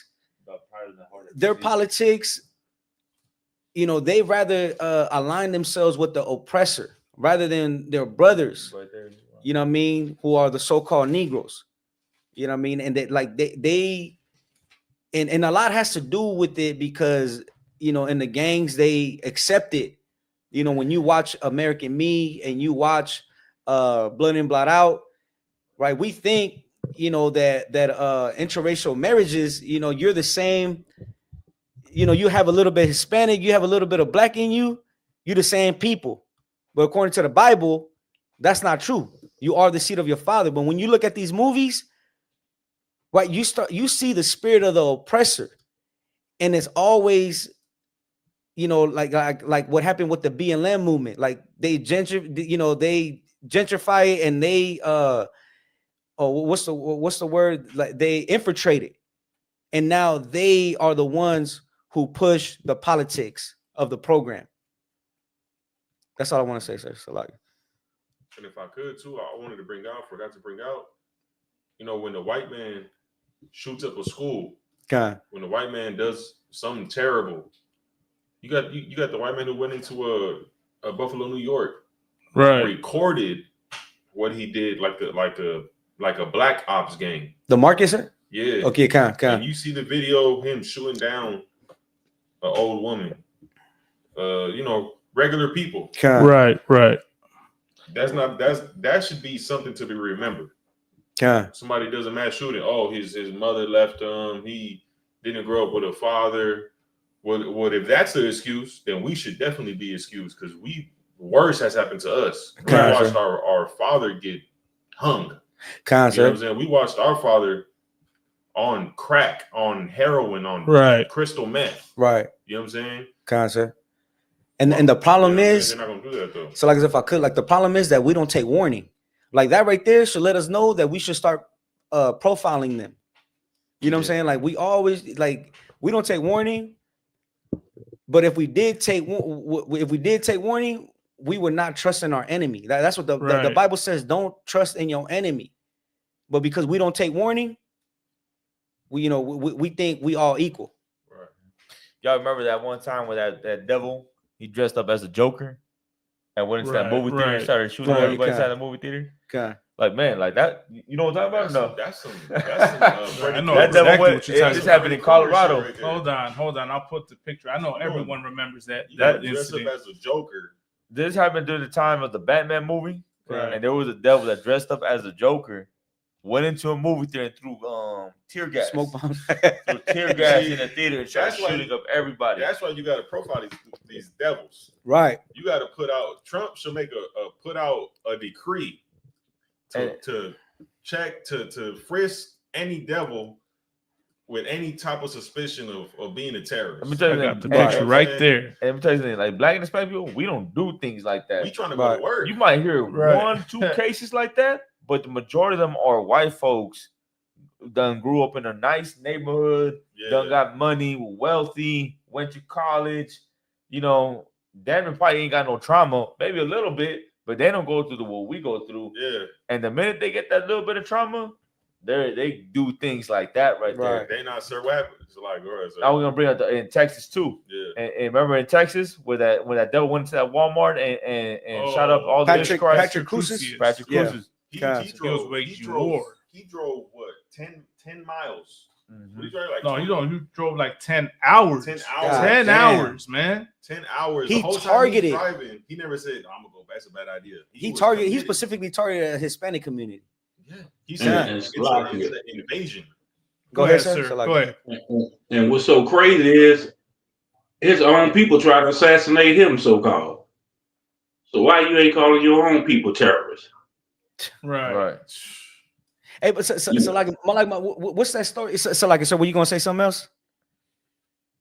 their politics, they rather align themselves with the oppressor rather than their brothers, you know what I mean, who are the so-called Negroes, you know what I mean? And they and a lot has to do with it because, in the gangs, they accept it. When you watch American Me and you watch Blood In, Blood Out, right? We think, that interracial marriages, you're the same, you have a little bit Hispanic, you have a little bit of black in you, you're the same people. But according to the Bible, that's not true. You are the seed of your father. But when you look at these movies, right, you see the spirit of the oppressor, and it's always, like what happened with the BLM movement. Like they gentrify it, and they what's the word? Like they infiltrated, and now they are the ones who push the politics of the program. That's all I want to say, sir. So like, and if I could too, I forgot to bring out, when the white man shoots up a school, when the white man does something terrible, you got the white man who went into a Buffalo, New York, right, recorded what he did, like a black ops gang. The Marcus, sir? Yeah. Okay, And you see the video of him shooting down an old woman. Regular people. Right. That should be something to be remembered. Somebody does a mass shooting. Oh, his mother left him. He didn't grow up with a father. What if that's the excuse? Then we should definitely be excused because worse has happened to us. We watched our father get hung. You know what I'm saying? We watched our father on crack, on heroin, on crystal meth. Right. You know what I'm saying? Concert. And the problem is, they're not gonna do that though. So like, if I could, like, the problem is that we don't take warning. Like that right there should let us know that we should start profiling them. You know what I'm saying? Like we always, like, we don't take warning. But if we did take warning, we would not trust in our enemy. That's what the Bible says. Don't trust in your enemy. But because we don't take warning, we think we all equal. Right. Y'all remember that one time where that devil, he dressed up as a Joker and went into that movie theater and started shooting everybody inside the movie theater? Like, man, like that, you know what I'm talking about? That's some I know that exactly devil what you're talking this about. happened in Colorado. Hold on. I'll put the picture. I know everyone remembers that. That dressed up as a Joker. This happened during the time of the Batman movie. Right. And there was a devil that dressed up as a Joker, went into a movie theater and threw tear gas. Smoke bombs. Threw tear gas in the theater and started shooting up everybody. That's why you got to profile these devils. Right. You got to put out, Trump should make put out a decree to check, to frisk any devil with any type of suspicion of being a terrorist. Let me tell you the picture right there. And let me tell you something, like black and Hispanic people, we don't do things like that. We trying to go to work. You might hear 1-2 cases like that, but the majority of them are white folks done grew up in a nice neighborhood, done got money, wealthy, went to college, damn, probably ain't got no trauma, maybe a little bit, but they don't go through what we go through. Yeah. And the minute they get that little bit of trauma, they do things like that there. They not serve weapons. Like, I was gonna bring up in Texas too. Yeah. And remember in Texas when that devil went to that Walmart and shot up all the Patrick Crucis. Patrick Crucis. He drove what 10 miles. What he drove, he drove like 10 hours. 10 hours. 10 hours, man. 10 hours. He the whole targeted. Time he was driving, he never said, "I'm gonna go." That's a bad idea. He specifically targeted a Hispanic community. Yeah, he said it's an invasion. Go ahead, sir. Go ahead. And what's so crazy is his own people try to assassinate him, so-called. So why you ain't calling your own people terrorists? Right. Hey, but what's that story? So were you gonna say something else?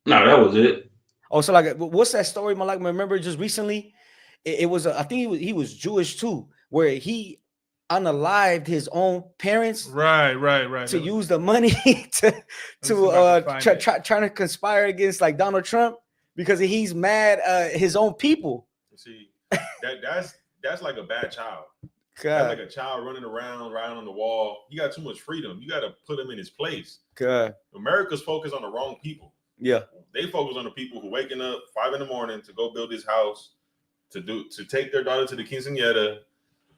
No, that was it. Oh, so like, what's that story? Remember just recently, it was I think he was Jewish too, where he unalived his own parents. Right. To use the money trying to conspire against like Donald Trump because he's mad his own people. See, that's like a bad child. That's like a child running around, riding on the wall. You got too much freedom. You got to put him in his place. America's focused on the wrong people. Yeah, they focus on the people who waking up 5 a.m. to go build his house, to take their daughter to the quinceañera,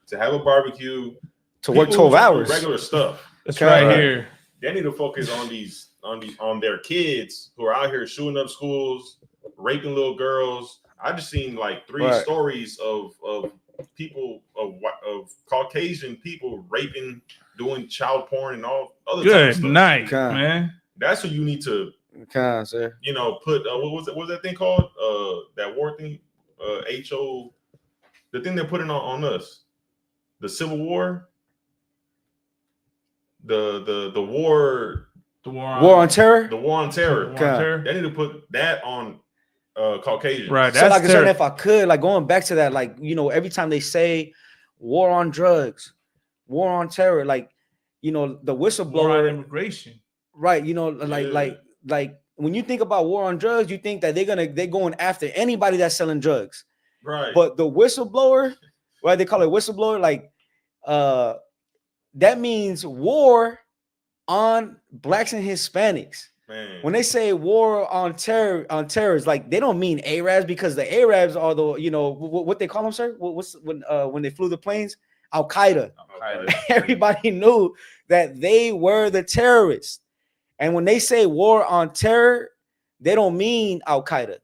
to have a barbecue, to work 12 hours, regular stuff. That's right here. They need to focus on their kids who are out here shooting up schools, raping little girls. I just seen like 3 stories of people of Caucasian people raping, doing child porn, and all other good types of stuff. Night, man. That's what you need to, sir. Put what was that thing called? That war thing, HO, the thing they're putting on us, the Civil War, the war, war on terror, the war on terror. They need to put that on Caucasians. Right. So like I said, if I could, like going back to that, like, every time they say war on drugs, war on terror, like, the whistleblower, war on immigration. Right. Like when you think about war on drugs, you think that they're going after anybody that's selling drugs. Right. But the whistleblower, why they call it whistleblower, like that means war on blacks and Hispanics. Man. When they say war on terrorists, like they don't mean Arabs, because the Arabs are the what they call them, sir. What's when they flew the planes? Al Qaeda. Everybody knew that they were the terrorists, and when they say war on terror, they don't mean Al Qaeda.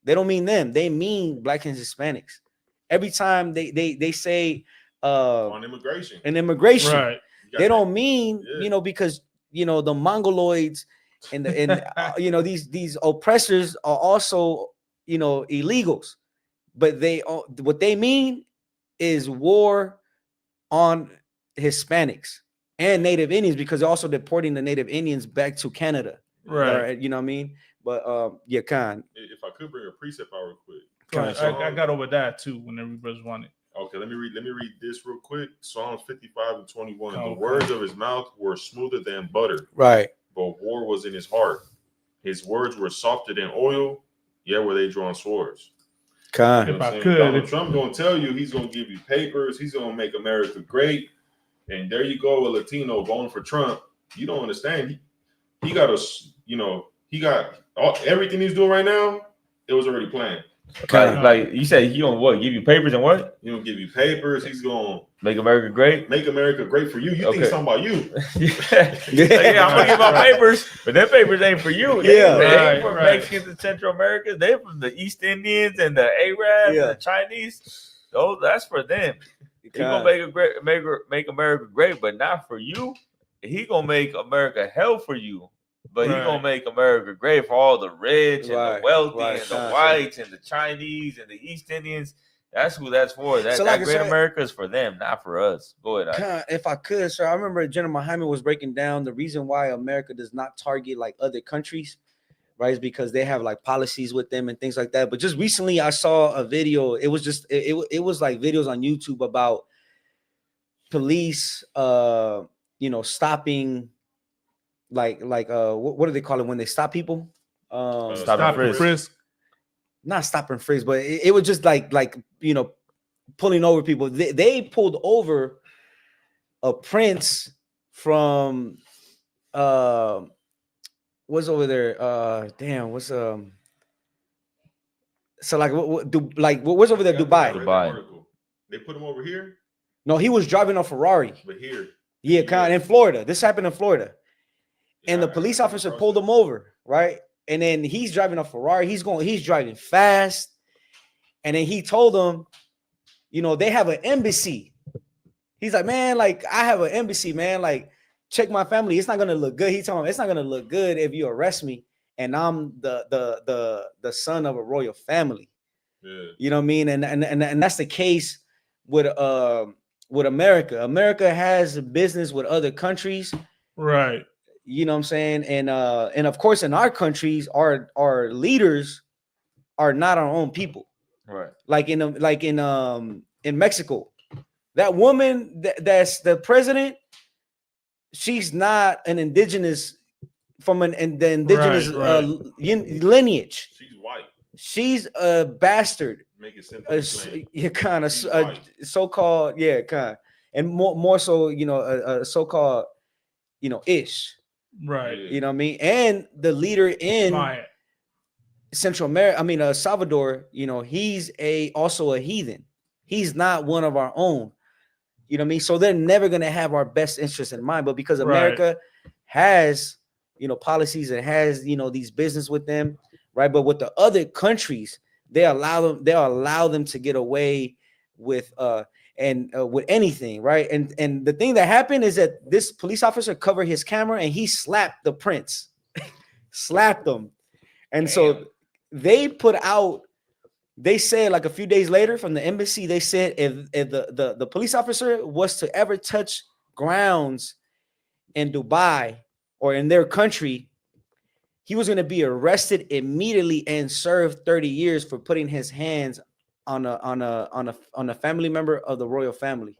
They don't mean them. They mean black and Hispanics. Every time they say on immigration, right. They don't mean, because the Mongoloids and these oppressors are also illegals, but what they mean is war on Hispanics and Native Indians, because they're also deporting the Native Indians back to Canada. Right. You know what I mean? But Khan. If I could bring a precept out real quick. I got over that too when everybody's wanted. Okay, let me read this real quick. Psalms 55:21. The words of his mouth were smoother than butter. Right. But war was in his heart. His words were softer than oil, yet were they drawn swords. Khan. If I could, Donald Trump gonna tell you he's gonna give you papers, he's gonna make America great. And there you go, a Latino voting for Trump. You don't understand. He got everything he's doing right now. It was already planned. Like you said, he gonna what? Give you papers and what? He gonna give you papers. He's gonna make America great. Make America great for you. You think something about you? Yeah, I'm gonna give my papers, but them papers ain't for you. They ain't for Mexicans and Central Americans. They from the East Indians and the Arabs and the Chinese. Those that's for them. He gonna make America great, but not for you. He gonna make America hell for you. But he gonna make America great for all the rich and the wealthy and the whites and the Chinese and the East Indians. That's who that's for. That great America is for them, not for us. Go ahead. If I could, sir, I remember General Jaime was breaking down the reason why America does not target like other countries, right? Is because they have like policies with them and things like that. But just recently, I saw a video. It was just it was like videos on YouTube about police, stopping. Like what do they call it when they stop people? Stop and frisk. Not stop and frisk, but it was just like pulling over people. They pulled over a prince from what's over there? What's so like what's over there? Dubai. They put him over here. No, he was driving a Ferrari. But here, in Florida. This happened in Florida. And the police officer pulled him over, right? And then he's driving a Ferrari. He's driving fast. And then he told them, they have an embassy. He's like, man, like I have an embassy, man. Like, check my family. It's not gonna look good. He told him it's not gonna look good if you arrest me. And I'm the son of a royal family. Yeah. You know what I mean? And that's the case with America. America has business with other countries. Right. You know what I'm saying? And of course, in our countries, our leaders are not our own people. Right. Like in Mexico, that woman that's the president, she's not an indigenous the indigenous lineage. She's white. She's a bastard. Make it simple. Kind of so-called, and more so, a so-called, ish. Right. You know what I mean? And the leader in Central America, Salvador, he's also a heathen. He's not one of our own. You know what I mean? So they're never going to have our best interest in mind. But because America has, policies and has, these business with them, right? But with the other countries, they'll allow them to get away with with anything, right? And the thing that happened is that this police officer covered his camera and he slapped the prince, slapped him. And so they said like a few days later from the embassy, they said if the police officer was to ever touch grounds in Dubai or in their country, he was going to be arrested immediately and served 30 years for putting his hands on a family member of the royal family.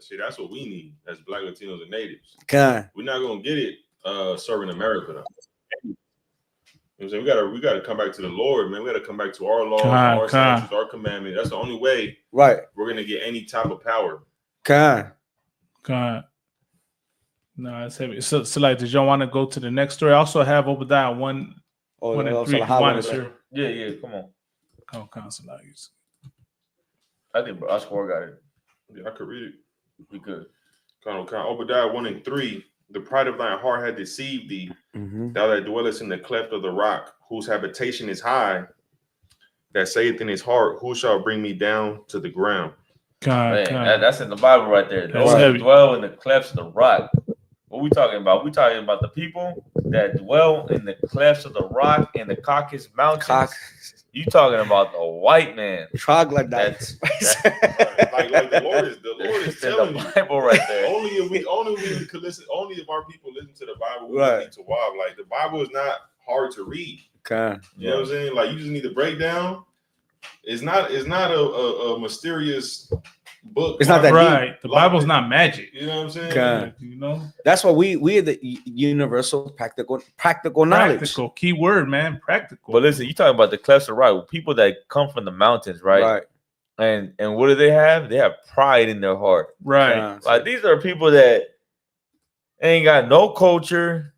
See, that's what we need as Black Latinos and natives. We're not gonna get it serving America though. You know what I'm saying? We gotta come back to the Lord, man. We gotta come back to our laws, our statutes, our commandments. That's the only way we're gonna get any type of power. No, it's heavy. So like, did y'all want to go to the next story? I also have Obadiah 1 and 3. Yeah, come on. Consolides. I think Oscar got it. Yeah, I could read it. We could. Obadiah 1 and 3. The pride of thine heart had deceived thee, thou that dwellest in the cleft of the rock, whose habitation is high, that saith in his heart, who shall bring me down to the ground? That's in the Bible right there. Those who dwell in the clefts of the rock. What we talking about? We talking about the people that dwell in the clefts of the rock in the Caucasus Mountains. You talking about the white man? Troglodytes. like the Lord is telling the Bible right there. Only if we could listen. Only if our people listen to the Bible, we need to walk. Like the Bible is not hard to read. You know what I'm saying? Like you just need to break down. It's not a mysterious book. It's not that right. deep. The Bible's not magic. You know what I'm saying? You know, that's why we are the universal practical knowledge. Practical key word, man. Practical. But listen, you talking about the clefts of rock, people that come from the mountains, right? And what do they have? They have pride in their heart, right? Like these are people that ain't got no culture,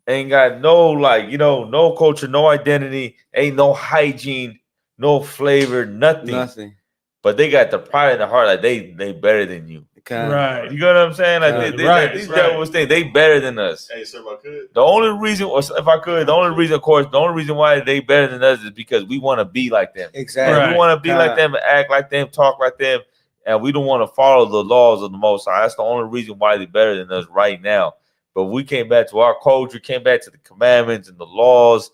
ain't got no no culture, no identity, ain't no hygiene, no flavor, nothing. But they got the pride in their heart, like they better than you. Right. You know what I'm saying? Like these devils think they better than us. Hey, sir, if I could. The only reason, the only reason why they better than us is because we want to be like them. Exactly. Right. We want to be like them, act like them, talk like them, and we don't want to follow the laws of the Most High. That's the only reason why they're better than us right now. But we came back to our culture, came back to the commandments and the laws.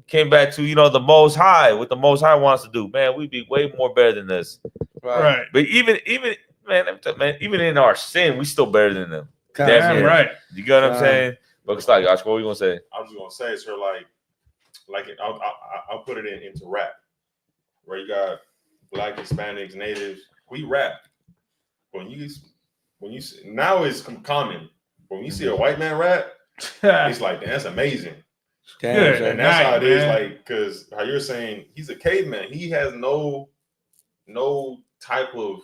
Came back to the Most High, what the Most High wants to do. Man, we'd be way more better than this. Right. But even even in our sin, we still better than them. Damn right. You get what I'm saying? But it's like, Josh, what were you gonna say? I was gonna say, sir, I'll put it into rap, where you got Black, Hispanics, natives. We rap. When you now it's common. When you see a white man rap, it's like, that's amazing. Damn, and that's how it is, like, because how you're saying he's a caveman. He has no type of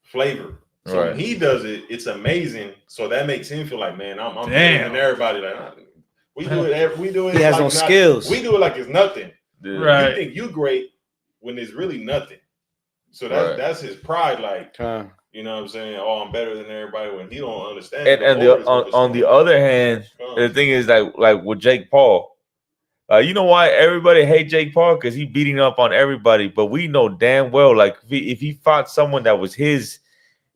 flavor. So when he does it, it's amazing. So that makes him feel like, man, I'm better than everybody. Like we do it. He has no skills. We do it like it's nothing. Right. You think you great when it's really nothing. So that's his pride. Like, you know what I'm saying? Oh, I'm better than everybody, when he don't understand. And on the other hand, the thing is like with Jake Paul, you know why everybody hate Jake Paul? Because he beating up on everybody. But we know damn well, like if he fought someone that was his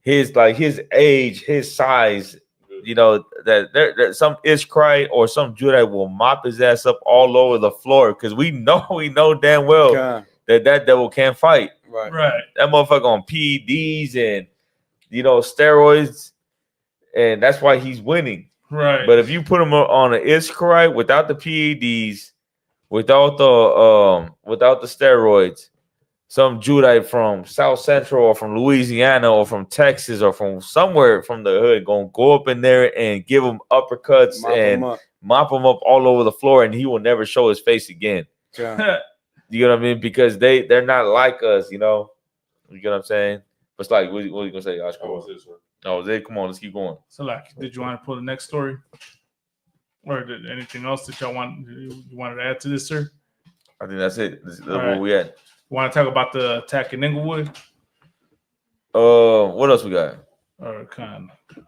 age, his size, that there some Ishkrai or some Judite will mop his ass up all over the floor, because we know damn well that devil can't fight. Right. That motherfucker on PEDs and steroids, and that's why he's winning. Right. But if you put him on an Ishkrai without the PEDs, without the steroids, some Judite from South Central or from Louisiana or from Texas or from somewhere from the hood gonna go up in there and give him uppercuts and mop him up all over the floor, and he will never show his face again. Yeah. You know what I mean? Because they're not like us, You get what I'm saying? But it's like, what are you gonna say, Oscar? Come on, let's keep going. So, like, did you want to pull the next story, or did anything else that you wanted to add to this, sir? I think that's it. That's where we at. Want to talk about the attack in Inglewood? What else we got? Kind of.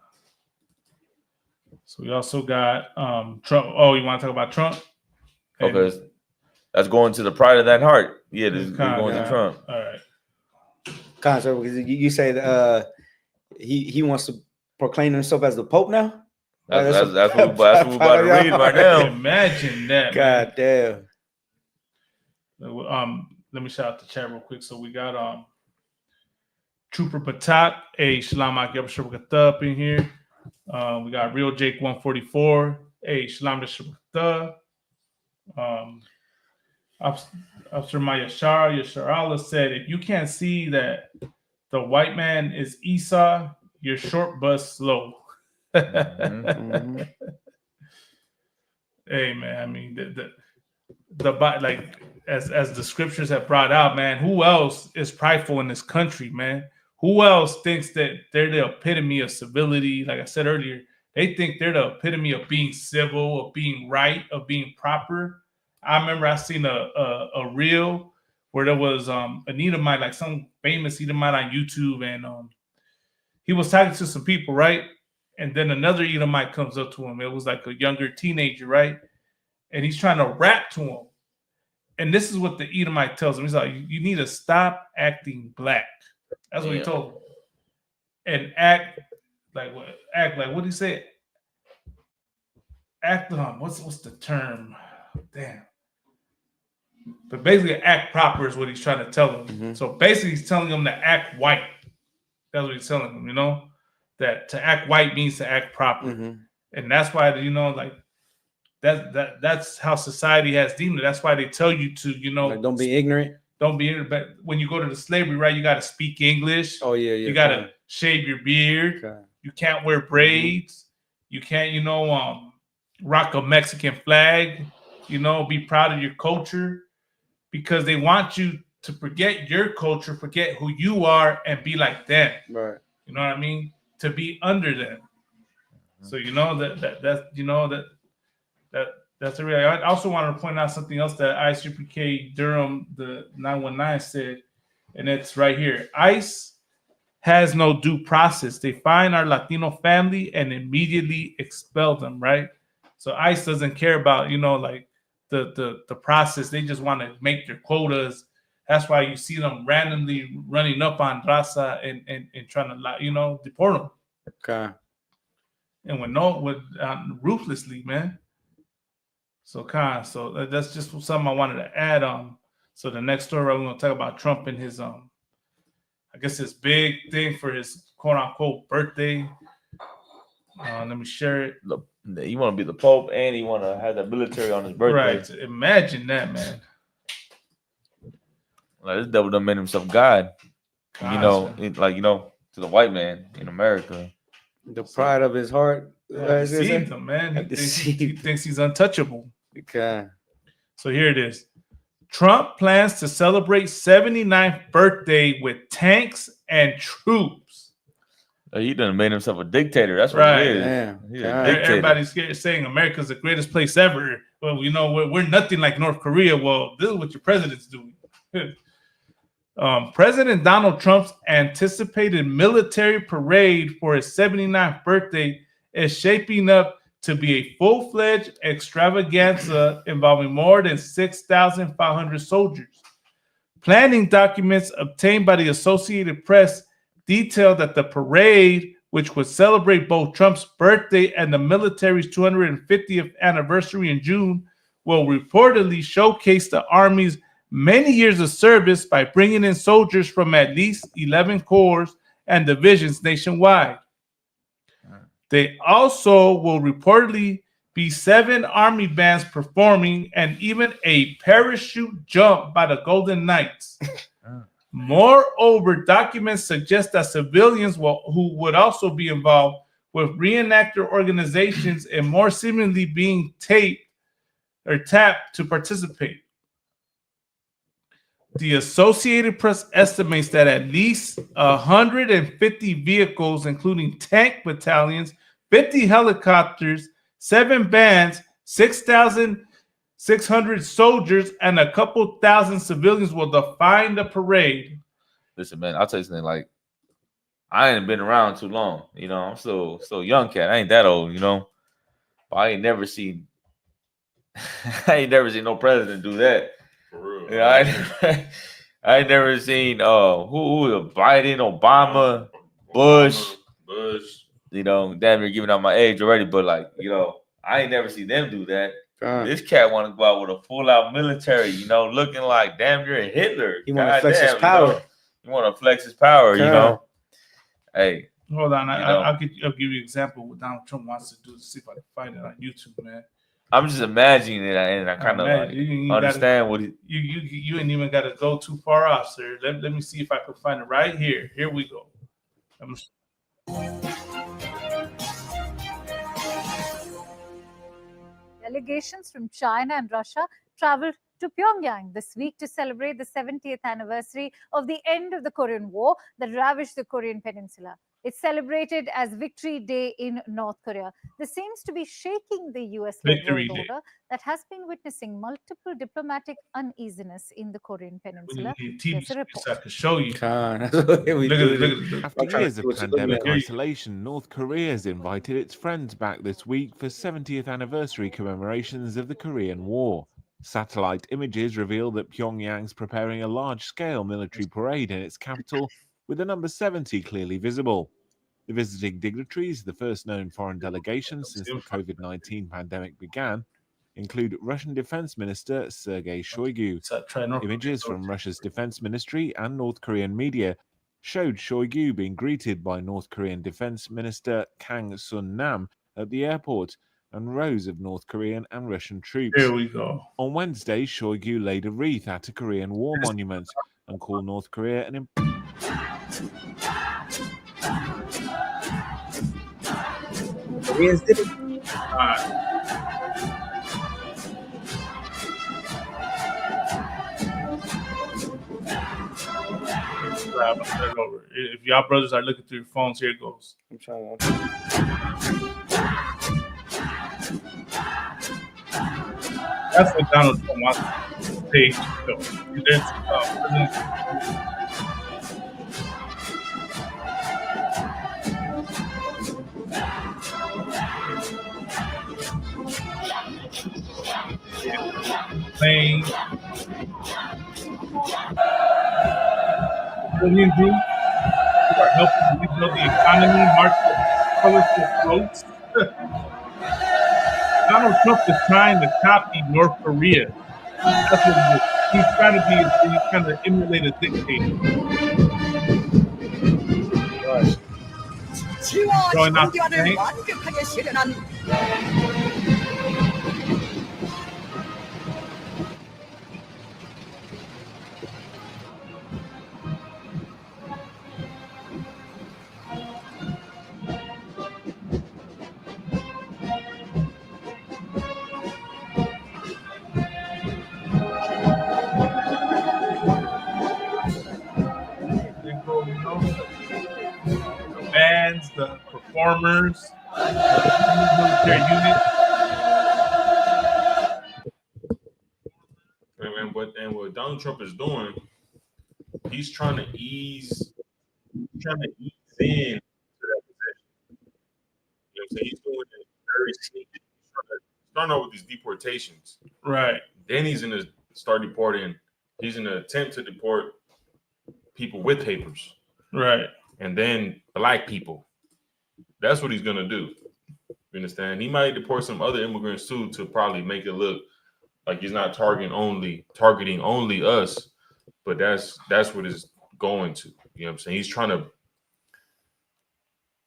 So we also got Trump. Oh, you want to talk about Trump? Okay, that's going to the pride of that heart. Yeah, this is going to Trump. All right. So you say that he wants to proclaim himself as the Pope now? That's what we're about to read right now. Imagine that. God damn. Let me shout out the chat real quick. So we got Trooper Patak, Shalom Akiyab up in here. We got Real Jake 144, Shalom Shabbat. After my Yasharala said, if you can't see that the white man is Esau, you're short but slow. Mm-hmm. Hey man, I mean the like as the scriptures have brought out, man, who else is prideful in this country, man? Who else thinks that they're the epitome of civility? Like I said earlier, they think they're the epitome of being civil, of being right, of being proper. I remember I seen a reel where there was an Edomite, like some famous Edomite on YouTube, and he was talking to some people, right? And then another Edomite comes up to him. It was like a younger teenager, right? And he's trying to rap to him. And this is what the Edomite tells him. He's like, you need to stop acting black. That's what he told him. And act like what did he say? Act what's the term? Damn. But basically, act proper is what he's trying to tell him. Mm-hmm. So basically, he's telling him to act white. That's what he's telling him, you know? That to act white means to act proper. Mm-hmm. And that's why, you know, like that's how society has deemed it. That's why they tell you to, you know, like, don't be ignorant. Don't be ignorant. But when you go to the slavery, right, you got to speak English. Oh, yeah. You got to shave your beard. Okay. You can't wear braids. Mm-hmm. You can't, you know, rock a Mexican flag. You know, be proud of your culture. Because they want you to forget your culture, forget who you are, and be like them. Right. You know what I mean? To be under them. So you know that's you know that's a reality. I also wanted to point out something else that ICPK Durham, the 919, said, and it's right here. ICE has no due process. They find our Latino family and immediately expel them. Right. So ICE doesn't care about, you know, like the process. They just want to make their quotas. That's why you see them randomly running up on Raza and trying to, you know, deport them. Okay. And ruthlessly, man. So that's just something I wanted to add on. So the next story we're going to talk about Trump and his I guess his big thing for his quote unquote birthday. Let me share it. You want to be the Pope and you want to have the military on his birthday. Right. Imagine that, man. Like, this devil done made himself God. You know, to the white man in America. The pride of his heart. Deceived him, man. He thinks he's untouchable. Okay. So here it is. Trump plans to celebrate 79th birthday with tanks and troops. He done made himself a dictator. That's what right. it is. Everybody's saying America's the greatest place ever. Well, you know, we're nothing like North Korea. Well, this is what your president's doing. President Donald Trump's anticipated military parade for his 79th birthday is shaping up to be a full-fledged extravaganza involving more than 6,500 soldiers. Planning documents obtained by the Associated Press detail that the parade, which would celebrate both Trump's birthday and the military's 250th anniversary in June, will reportedly showcase the Army's many years of service by bringing in soldiers from at least 11 corps and divisions nationwide. They also will reportedly be 7 Army bands performing and even a parachute jump by the Golden Knights. Moreover, documents suggest that civilians who would also be involved with reenactor organizations and more seemingly being tapped to participate. The Associated Press estimates that at least 150 vehicles, including tank battalions, 50 helicopters, 7 bands, 6,600 soldiers, and a couple thousand civilians will define the parade. Listen, man, I'll tell you something. Like, I ain't been around too long. You know, I'm still young cat. I ain't that old, you know. But I ain't never seen no president do that. For real. Yeah, I ain't never seen who Biden, Obama, Bush. You know, damn, you're giving out my age already, but like, you know, I ain't never seen them do that. This cat want to go out with a full out military, you know, looking like damn, you're a Hitler. He want to flex his power. You know? You want to flex his power, you know. Hey, hold on, I'll give you an example of what Donald Trump wants to do to see if I can find it on YouTube, man. I'm just imagining it, and I kind of like understand what you ain't even got to go too far off, sir. Let me see if I can find it right here. Here we go. Delegations from China and Russia traveled to Pyongyang this week to celebrate the 70th anniversary of the end of the Korean War that ravaged the Korean Peninsula. It's celebrated as Victory Day in North Korea. This seems to be shaking the U.S.-led world order that has been witnessing multiple diplomatic uneasiness in the Korean Peninsula. There's a report. I can show you. After years of pandemic isolation, North Korea has invited its friends back this week for 70th anniversary commemorations of the Korean War. Satellite images reveal that Pyongyang's preparing a large-scale military parade in its capital, with the number 70 clearly visible. The visiting dignitaries, the first known foreign delegation since the COVID-19 pandemic began, include Russian Defense Minister Sergei Shoigu. Images from Russia's defense ministry and North Korean media showed Shoigu being greeted by North Korean Defense Minister Kang Sun-nam at the airport and rows of North Korean and Russian troops. Here we go. On Wednesday, Shoigu laid a wreath at a Korean war monument and called North Korea an If y'all brothers are looking through your phones, here it goes. I'm trying That's what Donald Trump wants to page to go. Playing. What do you do? You are helping to rebuild the economy, march with colorful floats. Donald Trump is trying to copy North Korea. That's what he is. He's trying to emulate a dictator. Right. Going out the tank. The bands, the performers, the military unit. And what Donald Trump is doing, he's trying to ease in to that position. You know what I'm saying? He's doing it very sneaky. He's starting out with these deportations. Right. Then he's going to start deporting. He's going to attempt to deport people with papers. Right. And then black people. That's what he's going to do. You understand? He might deport some other immigrants too to probably make it look like he's not targeting only us. But that's what it's going to. You know what I'm saying? He's trying to,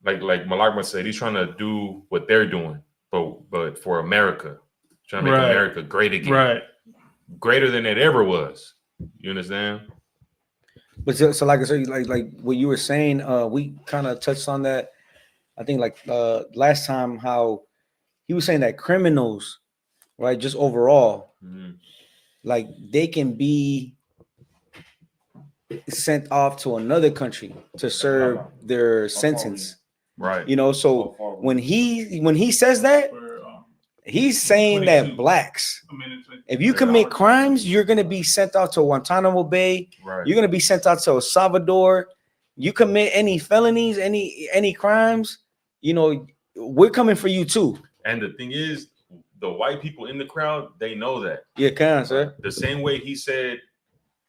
like Malakma said, he's trying to do what they're doing, but for America. Trying to make America great again. Right. Greater than it ever was. You understand? But so like I said, like what you were saying, we kind of touched on that. I think like last time, how he was saying that criminals, right, just overall, like they can be sent off to another country to serve their sentence. Right. You know, so when he says that, he's saying that blacks, if you commit crimes, you're going to be sent out to Guantanamo Bay. Right. You're going to be sent out to El Salvador. You commit any felonies, any crimes, you know, we're coming for you too. And the thing is, the white people in the crowd, they know that. Yeah, can sir. The same way he said,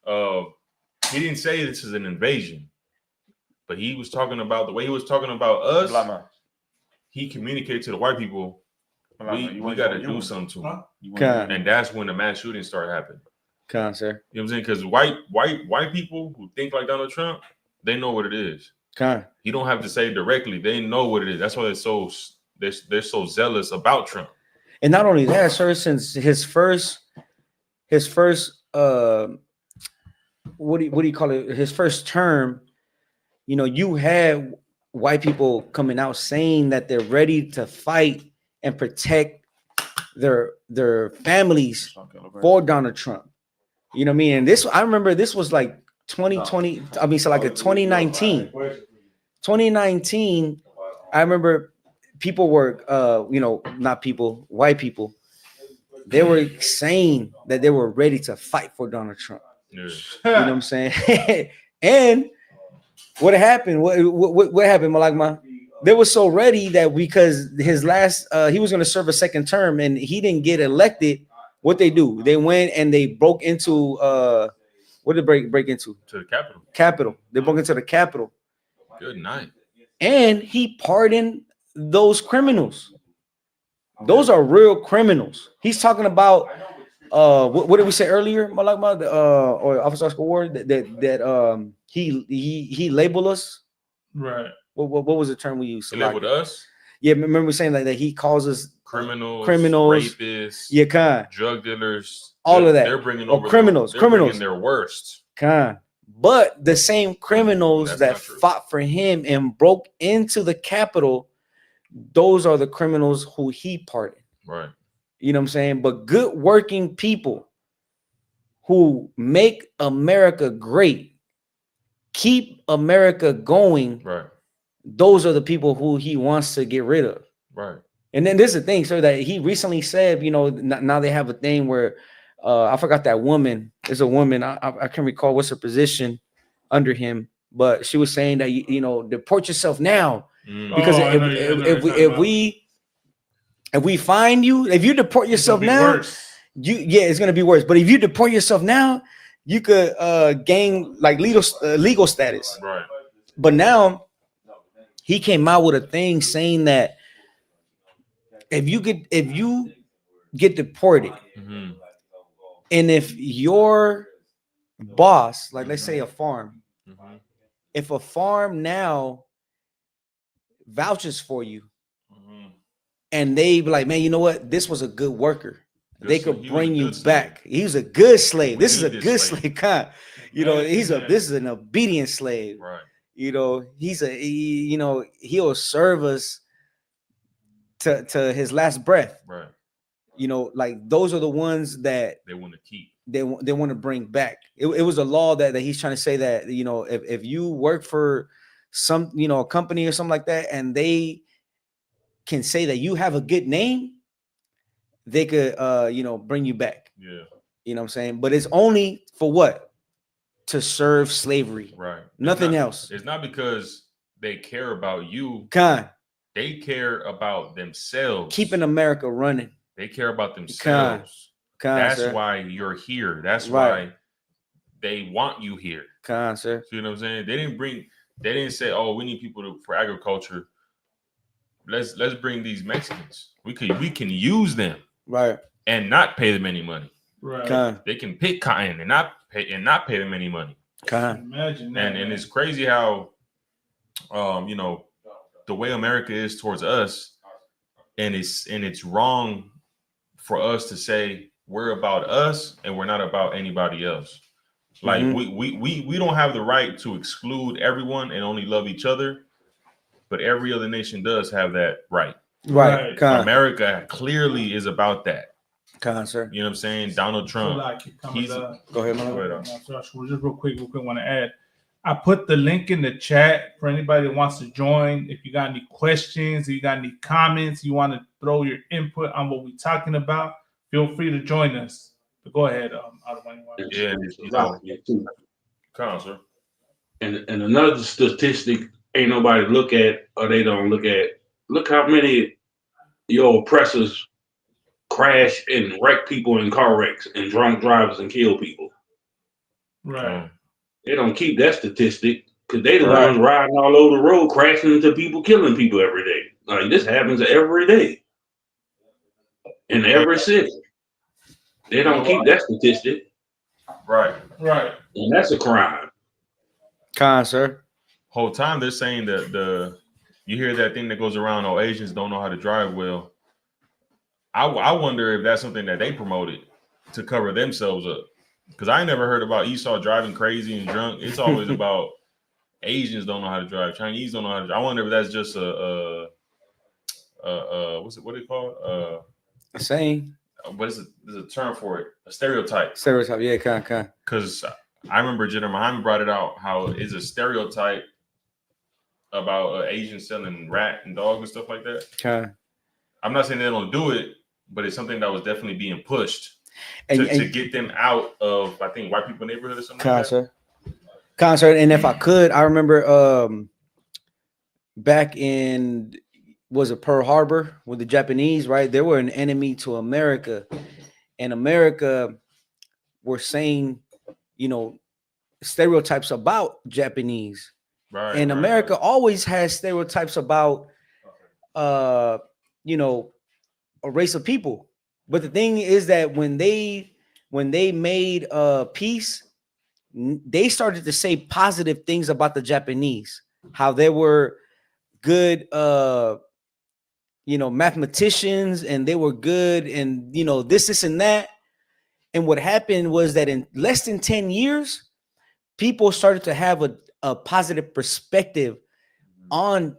he didn't say this is an invasion, but he was talking about the way he was talking about us. He communicated to the white people, we got to do something to him. And that's when the mass shootings start happening. Can sir. You know what I'm saying? Because white people who think like Donald Trump, they know what it is. You don't have to say it directly. They know what it is. That's why they're so zealous about Trump. And not only that, sir, since his first what do you call it? His first term, you know, you had white people coming out saying that they're ready to fight and protect their families for Donald Trump. You know what I mean? And this, I remember this was like 2020. I mean, so like a 2019. 2019, I remember people were, you know, not people, white people, they were saying that they were ready to fight for Donald Trump. Yeah. You know what I'm saying? And what happened? What happened, Malakma? They were so ready that because his last, he was going to serve a second term and he didn't get elected. What they do? They went and they broke into What did they break into? To the Capitol. Capitol. They broke into the Capitol. Good night. And he pardoned those criminals. Those are real criminals. He's talking about what did we say earlier, Malakma, or Officer Oscar Ward, that he labeled us. Right. What was the term we used? He labeled us. Yeah, remember saying that he calls us criminals, rapists, yeah, drug dealers, all of that. They're bringing over criminals, bringing their worst. But the same criminals that fought for him and broke into the Capitol, those are the criminals who he pardoned. Right. You know what I'm saying? But good working people who make America great, keep America going. Right. Those are the people who he wants to get rid of. Right. And then there's the thing, so that he recently said, you know, now they have a thing where I forgot that woman. There's a woman. I can't recall what's her position under him, but she was saying that you know, deport yourself now because if we find you, if you deport yourself now, it's gonna be worse. But if you deport yourself now, you could gain like legal status. Right. But now he came out with a thing saying that if you get deported, and if your boss, like let's say a farm, if a farm now vouches for you, and they be like, man, you know what? This was a good worker. They could bring you back. He was a good slave. This is a good slave. You know, this is an obedient slave. Right. You know, he'll serve us to his last breath. Right. You know, like those are the ones that they want to keep. They want to bring back. It was a law that he's trying to say that, you know, if you work for some, you know, a company or something like that, and they can say that you have a good name, they could you know, bring you back. Yeah. You know what I'm saying? But it's only for what? To serve slavery. Right. Nothing else. It's not because they care about you. They care about themselves. Keeping America running. They care about themselves. That's why you're here. That's why they want you here. Sir. You know what I'm saying? They didn't say, oh, we need people for agriculture. Let's bring these Mexicans. We can use them. Right. And not pay them any money. Right. They can pick cotton and not pay them any money. Imagine that. And it's crazy how you know, the way America is towards us, and it's wrong for us to say we're about us and we're not about anybody else. Like we don't have the right to exclude everyone and only love each other, but every other nation does have that right. Right. America clearly is about that. Sir. You know what I'm saying? Donald Trump. Go ahead, man. Just real quick, want to add. I put the link in the chat for anybody that wants to join. If you got any questions, if you got any comments, you want to throw your input on what we're talking about, feel free to join us. But go ahead, Yeah, come on, sir. And another statistic ain't nobody look at, or they don't look at. Look how many your oppressors crash and wreck people in car wrecks and drunk drivers and kill people. Right. They don't keep that statistic because they the ones riding all over the road, crashing into people, killing people every day. Like this happens every day in every city. They don't keep that statistic. Right. And that's a crime. Sir. Whole time they're saying that you hear that thing that goes around, oh, Asians don't know how to drive well. I wonder if that's something that they promoted to cover themselves up. Because I never heard about Esau driving crazy and drunk. It's always about Asians don't know how to drive. Chinese don't know how to drive. I wonder if that's just what do you call it? A saying. What is it? There's a term for it. A stereotype. Stereotype, yeah, Because I remember Jenner Muhammad brought it out, how it's a stereotype about Asians selling rat and dog and stuff like that. I'm not saying they don't do it, but it's something that was definitely being pushed to get them out of, I think, white people neighborhood or something like that. Concert. And if I could, I remember back in, was it Pearl Harbor with the Japanese, right? They were an enemy to America. And America were saying, you know, stereotypes about Japanese. Right. And America always has stereotypes about you know, a race of people. But the thing is that when they made peace, they started to say positive things about the Japanese, how they were good you know, mathematicians, and they were good, and you know, this and that. And what happened was that in less than 10 years, people started to have a positive perspective on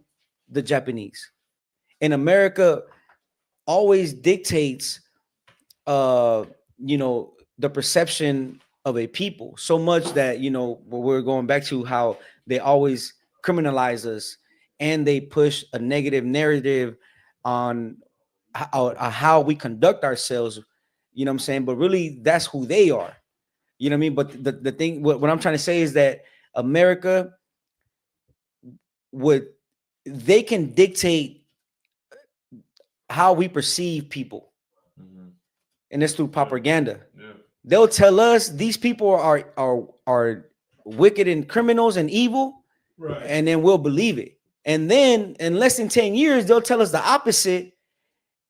the Japanese. And America always dictates you know, the perception of a people, so much that, you know, we're going back to how they always criminalize us, and they push a negative narrative on how we conduct ourselves, you know what I'm saying? But really, that's who they are, you know what I mean? But the thing, what I'm trying to say is that America they can dictate how we perceive people, and it's through propaganda. They'll tell us these people are wicked and criminals and evil, Right. and then we'll believe it. And then in less than 10 years, they'll tell us the opposite,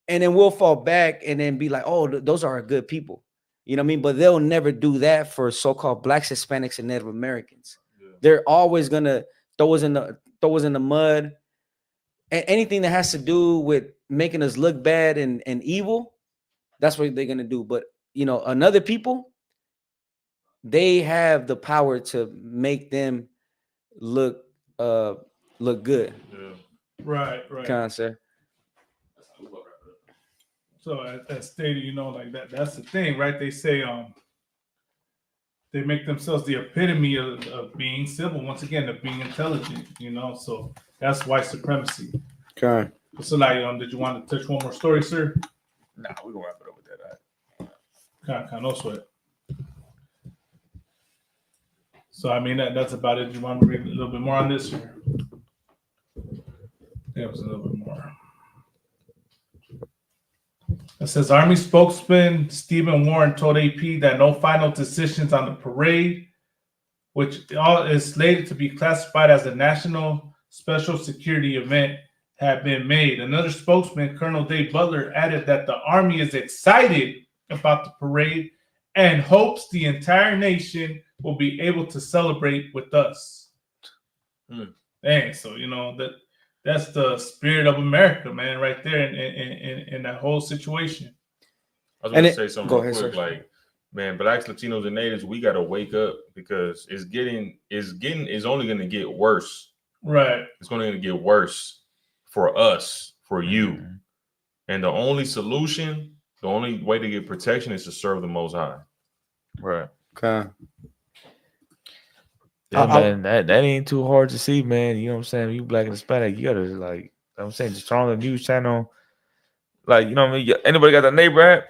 and then we'll fall back and then be like, oh, those are good people. You know what I mean? But they'll never do that for so-called Blacks, Hispanics, and Native Americans. They're always gonna throw us in the mud. And anything that has to do with making us look bad and evil, that's what they're gonna do. But you know, another people, they have the power to make them look good. Right. Cancer. So as stated, you know, like that's the thing, right? They say they make themselves the epitome of being civil, once again, of being intelligent, you know. So that's white supremacy. Okay. So like did you want to touch one more story, sir? Nah, we're gonna wrap it up with that. Kind no sweat. So I mean that's about it. Do you want to read a little bit more on this? Or? Yeah, it was a little bit more. It says Army spokesman Stephen Warren told AP that no final decisions on the parade, which all is slated to be classified as a national special security event, have been made. Another spokesman, Colonel Dave Butler, added that the Army is excited about the parade and hopes the entire nation will be able to celebrate with us. Dang, so you know that's the spirit of America, man, right there in that whole situation. I was going to say something real quick, like, man, Blacks, Latinos, and Natives, we got to wake up, because it's only going to get worse. Right. It's going to get worse for us, for you. And the only solution, the only way to get protection is to serve the Most High. Right. Okay. Yeah, man, that ain't too hard to see, man. You know what I'm saying? You Black and Hispanic, you gotta, like, I'm saying, just turn on the news channel. Like, you know what I mean? Anybody got that Neighbor app?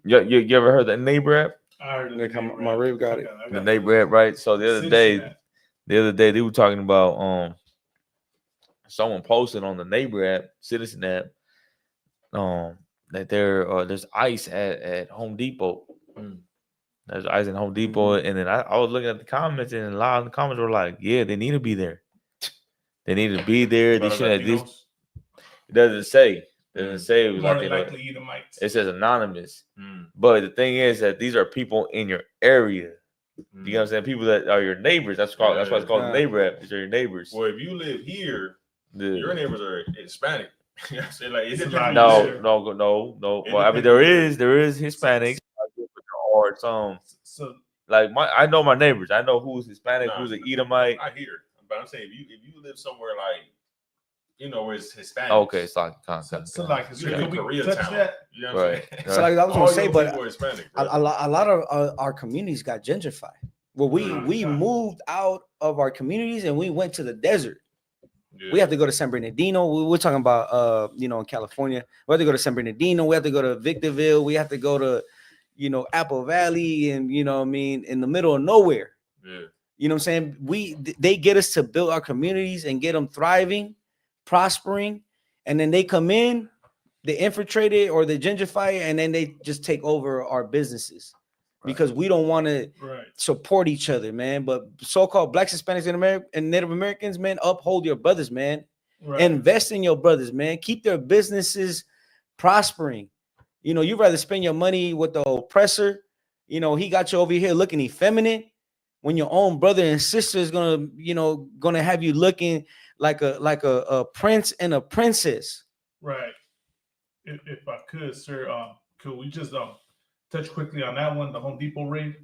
You ever heard that Neighbor app? I heard it. My rave got it. The Neighbor app, right? So the other day they were talking about someone posted on the Neighbor app, Citizen app, that there's ice at Home Depot. There's ice in Home Depot, and then I was looking at the comments, and a lot of the comments were like, "Yeah, they need to be there. They need to be there. They should have this." It doesn't say. It doesn't say it was More like likely Edomites. it says anonymous. But the thing is that these are people in your area. You know what I'm saying? People that are your neighbors. That's why it's called the Neighbor app. These are your neighbors. Well, if you live here, your neighbors are Hispanic. You know what I'm saying? Like, is it No. Well, I mean, there is Hispanics. Or some, like I know my neighbors. I know who's Hispanic, who's an Edomite. I hear, but I'm saying if you live somewhere like, you know, where it's Hispanic. Okay, it's like so like Koreatown. That? You know what I'm saying? So like I was gonna say, but Hispanic, a lot of our communities got gentrified. Well, we moved out of our communities and we went to the desert. Yeah. We have to go to San Bernardino. We're talking about you know, in California. We have to go to San Bernardino. We have to go to Victorville. We have to go to, you know, Apple Valley, and you know what I mean, in the middle of nowhere. Yeah. You know what I'm saying? They get us to build our communities and get them thriving, prospering, and then they come in, they infiltrate it or they gentrify it, and then they just take over our businesses. because we don't want to support each other, man. But so-called Blacks, Hispanics, and Native Americans, man, uphold your brothers, man. Invest in your brothers, man. Keep their businesses prospering. You know, you'd rather spend your money with the oppressor. You know, he got you over here looking effeminate when your own brother and sister is gonna have you looking like a prince and a princess. Right. If I could, sir, could we just touch quickly on that one, the Home Depot raid?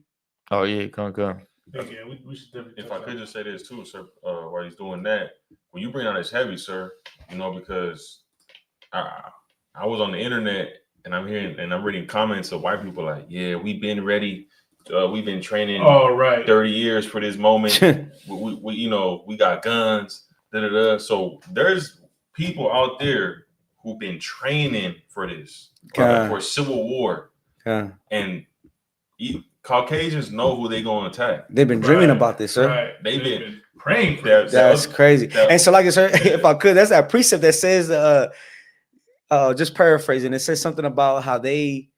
Oh yeah, come. Yeah, we should definitely. If I could just say this too, sir, while he's doing that, when you bring out this heavy, sir, you know, because I was on the internet and I'm hearing and I'm reading comments of white people like, yeah, we've been ready, we've been training 30 years for this moment. we you know, we got guns, So there's people out there who've been training for this, for civil war, and Caucasians know who they're going to attack. They've been dreaming about this, sir. Right. They've been praying for that. That's crazy. And so, like I said, if I could, that's that precept that says, just paraphrasing, it says something about how they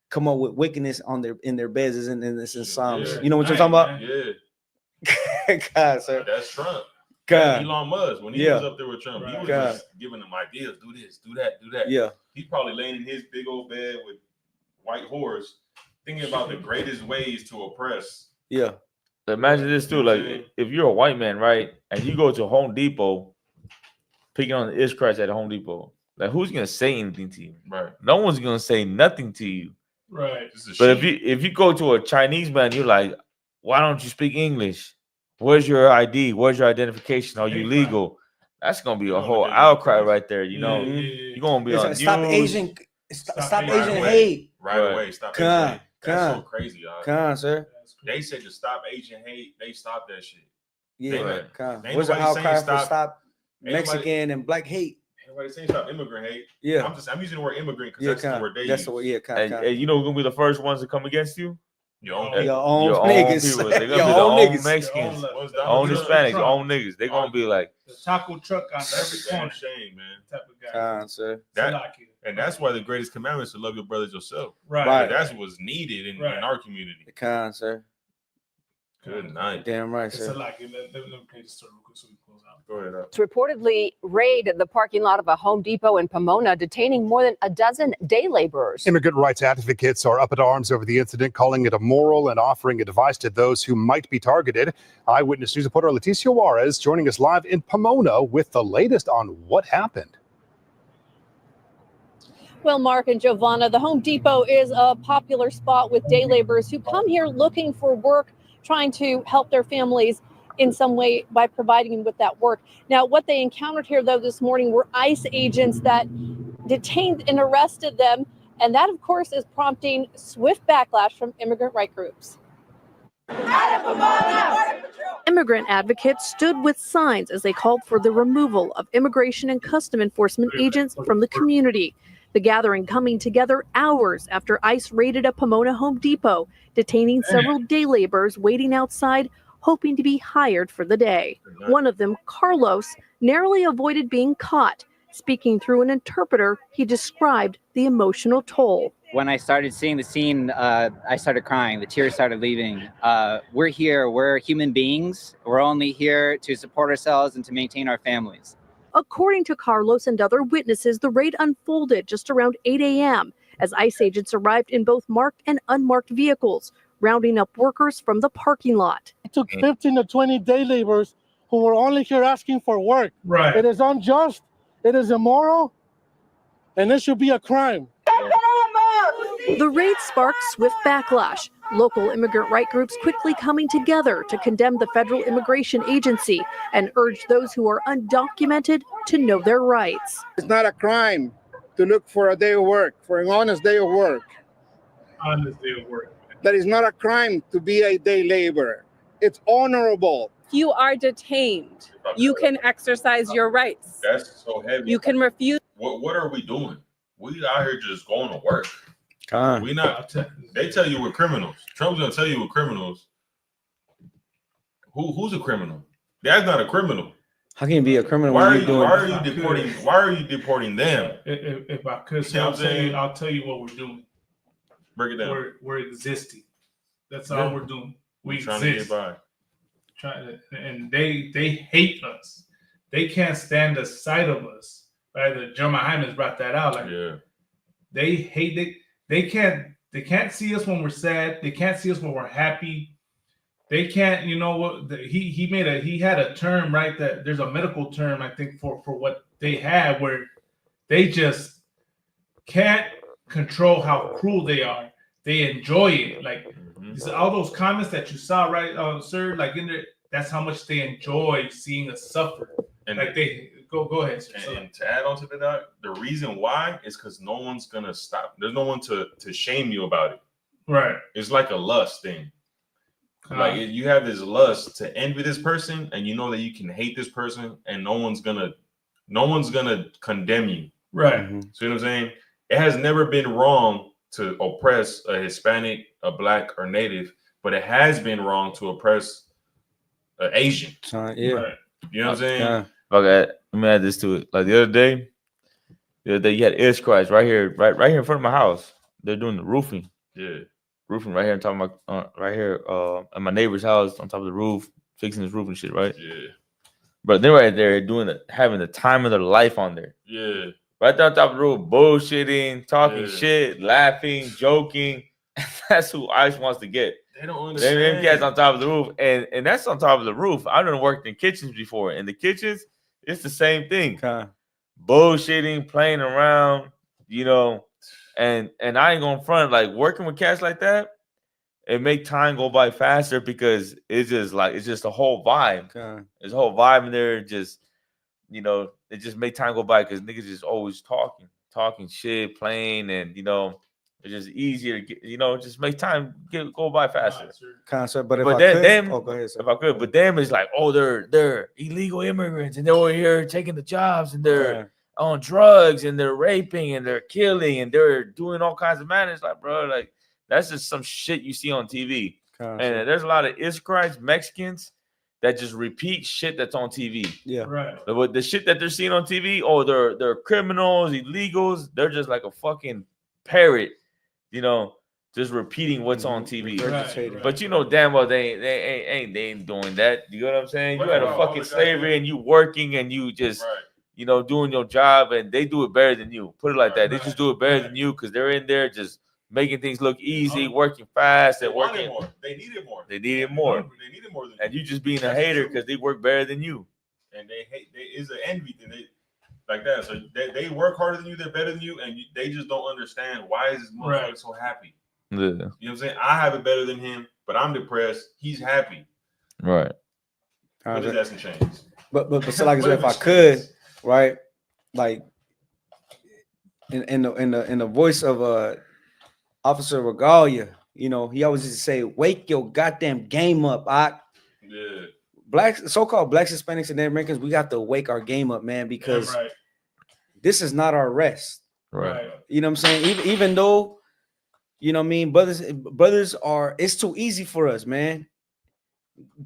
come up with wickedness in their beds, and it's in Psalms. You know what you're talking about? Yeah. God, sir. That's Trump. God. Elon Musk, when he was up there with Trump, he was just giving them ideas. Do this, do that, do that. Yeah. He's probably laying in his big old bed with white horse, thinking about the greatest ways to oppress. Yeah. Imagine this too, like if you're a white man, right, and you go to Home Depot, picking on the Israelites at Home Depot, like who's gonna say anything to you? Right. No one's gonna say nothing to you. Right. But if you go to a Chinese man, you're like, why don't you speak English? Where's your ID? Where's your identification? Are you legal? That's gonna be a whole outcry right there. You know, you're gonna be on stop news. Stop Asian hate. Right away. Stop Asian hate. That's so crazy. Come on, sir. They said to stop Asian hate. They stopped that shit. Yeah. What's the outcry for stop Mexican and black hate? Everybody saying stop immigrant hate. Yeah. I'm using the word immigrant because that's the word they use. And you know who's gonna be the first ones to come against you? Your own niggas. People. They're gonna be your the own own niggas. Mexicans, own Hispanics, own niggas. They're gonna be like the taco truck on every corner. Shame, man. Type of guy. Sir. And that's why the greatest commandment is to love your brothers yourself. Right. That's what's needed in our community. Sir. Good night. Damn right, sir. Let me play the story real quick so we close out. Go ahead. It's reportedly raided the parking lot of a Home Depot in Pomona, detaining more than a dozen day laborers. Immigrant rights advocates are up at arms over the incident, calling it immoral and offering advice to those who might be targeted. Eyewitness News reporter Leticia Juarez joining us live in Pomona with the latest on what happened. Well, Mark and Giovanna, the Home Depot is a popular spot with day laborers who come here looking for work, trying to help their families in some way by providing them with that work. Now, what they encountered here, though, this morning were ICE agents that detained and arrested them. And that, of course, is prompting swift backlash from immigrant rights groups. Immigrant advocates stood with signs as they called for the removal of immigration and custom enforcement agents from the community. The gathering coming together hours after ICE raided a Pomona Home Depot, detaining several day laborers waiting outside, hoping to be hired for the day. One of them, Carlos, narrowly avoided being caught. Speaking through an interpreter, he described the emotional toll. When I started seeing the scene, I started crying. The tears started leaving. We're here. We're human beings. We're only here to support ourselves and to maintain our families. According to Carlos and other witnesses, the raid unfolded just around 8 a.m. as ICE agents arrived in both marked and unmarked vehicles, rounding up workers from the parking lot. It took 15 to 20 day laborers who were only here asking for work. Right. It is unjust, it is immoral, and it should be a crime. The raid sparked swift backlash. Local immigrant rights groups quickly coming together to condemn the federal immigration agency and urge those who are undocumented to know their rights. It's not a crime to look for a day of work, for an honest day of work. Honest day of work. That is not a crime to be a day laborer. It's honorable. You are detained. You can exercise your rights. That's so heavy. You can refuse. What are we doing? We out here just going to work. We not. They tell you we're criminals. Trump's gonna tell you we're criminals. Who's a criminal? That's not a criminal. How can you be a criminal? Why are you deporting them? If I could, You know what I'm saying? I'll tell you what we're doing. Break it down. We're existing. That's all we're doing. We trying to get exist. by. And they hate us. They can't stand the sight of us. Right? The German Hyman's brought that out. Like they hate it. They can't see us when we're sad. They can't see us when we're happy. They can't, you know what? He had a term, right? That there's a medical term, I think, for what they have, where they just can't control how cruel they are. They enjoy it. Like all those comments that you saw, right, sir? Like in there, that's how much they enjoy seeing us suffer. And like they go ahead, sir. And to add on to that, the reason why is because no one's gonna stop. There's no one to shame you about it. Right. It's like a lust thing. Like you have this lust to envy this person, and you know that you can hate this person, and no one's gonna condemn you. Right. So you know what I'm saying? It has never been wrong to oppress a Hispanic, a Black, or Native, but it has been wrong to oppress an Asian. Yeah. Right. You know what I'm saying? Okay, let me add this to it. Like the other day you had Israelites right here in front of my house. They're doing the roofing. Yeah. Roofing right here. I'm talking about right here at my neighbor's house on top of the roof, fixing his roof and shit, right? Yeah. But they're right there having the time of their life on there. Yeah. Right there on top of the roof, bullshitting, talking shit, laughing, joking. That's who ICE wants to get. They don't understand. Them cats on top of the roof, and that's on top of the roof. I've done worked in kitchens before. In the kitchens, it's the same thing. Bullshitting, playing around, you know. And I ain't gonna front, like working with cats like that, it make time go by faster because it's just a whole vibe. There's a whole vibe in there. Just, you know, it just make time go by because niggas just always talking shit, playing, and you know, it's just easier to get, you know, just make time go by faster. But if But I then could, them, go ahead, sir. if I could, but them is like, oh, they're illegal immigrants and they're over here taking the jobs and they're on drugs and they're raping and they're killing and they're doing all kinds of madness. Like, bro, like that's just some shit you see on TV. And there's a lot of Israelites, Mexicans that just repeat shit that's on TV. Yeah, right. But the shit that they're seeing on TV, oh, they're criminals, illegals. They're just like a fucking parrot, you know, just repeating what's on TV. Right. But you know damn well they ain't doing that. You know what I'm saying? You had a Right. fucking slavery and you working and you just you know doing your job and they do it better than you. Put it like that. They just do it better than you because they're in there just making things look easy, working fast and working. More. They need it more. They need it more. They need it more than And you just being a hater because they work better than you. And they hate. It's an envy thing. They like that. So they work harder than you. They're better than you, and they just don't understand why is this motherfucker so happy. Yeah. You know what I'm saying? I have it better than him, but I'm depressed. He's happy. Right. But his ass can change. But so like I said, if I could, right, like in the voice of Officer Regalia, you know, he always used to say, "Wake your goddamn game up, Yeah. Blacks, so-called Blacks, Hispanics, and Americans, we got to wake our game up, man, because this is not our rest. Right. You know what I'm saying? Even though, you know what I mean, brothers are, it's too easy for us, man.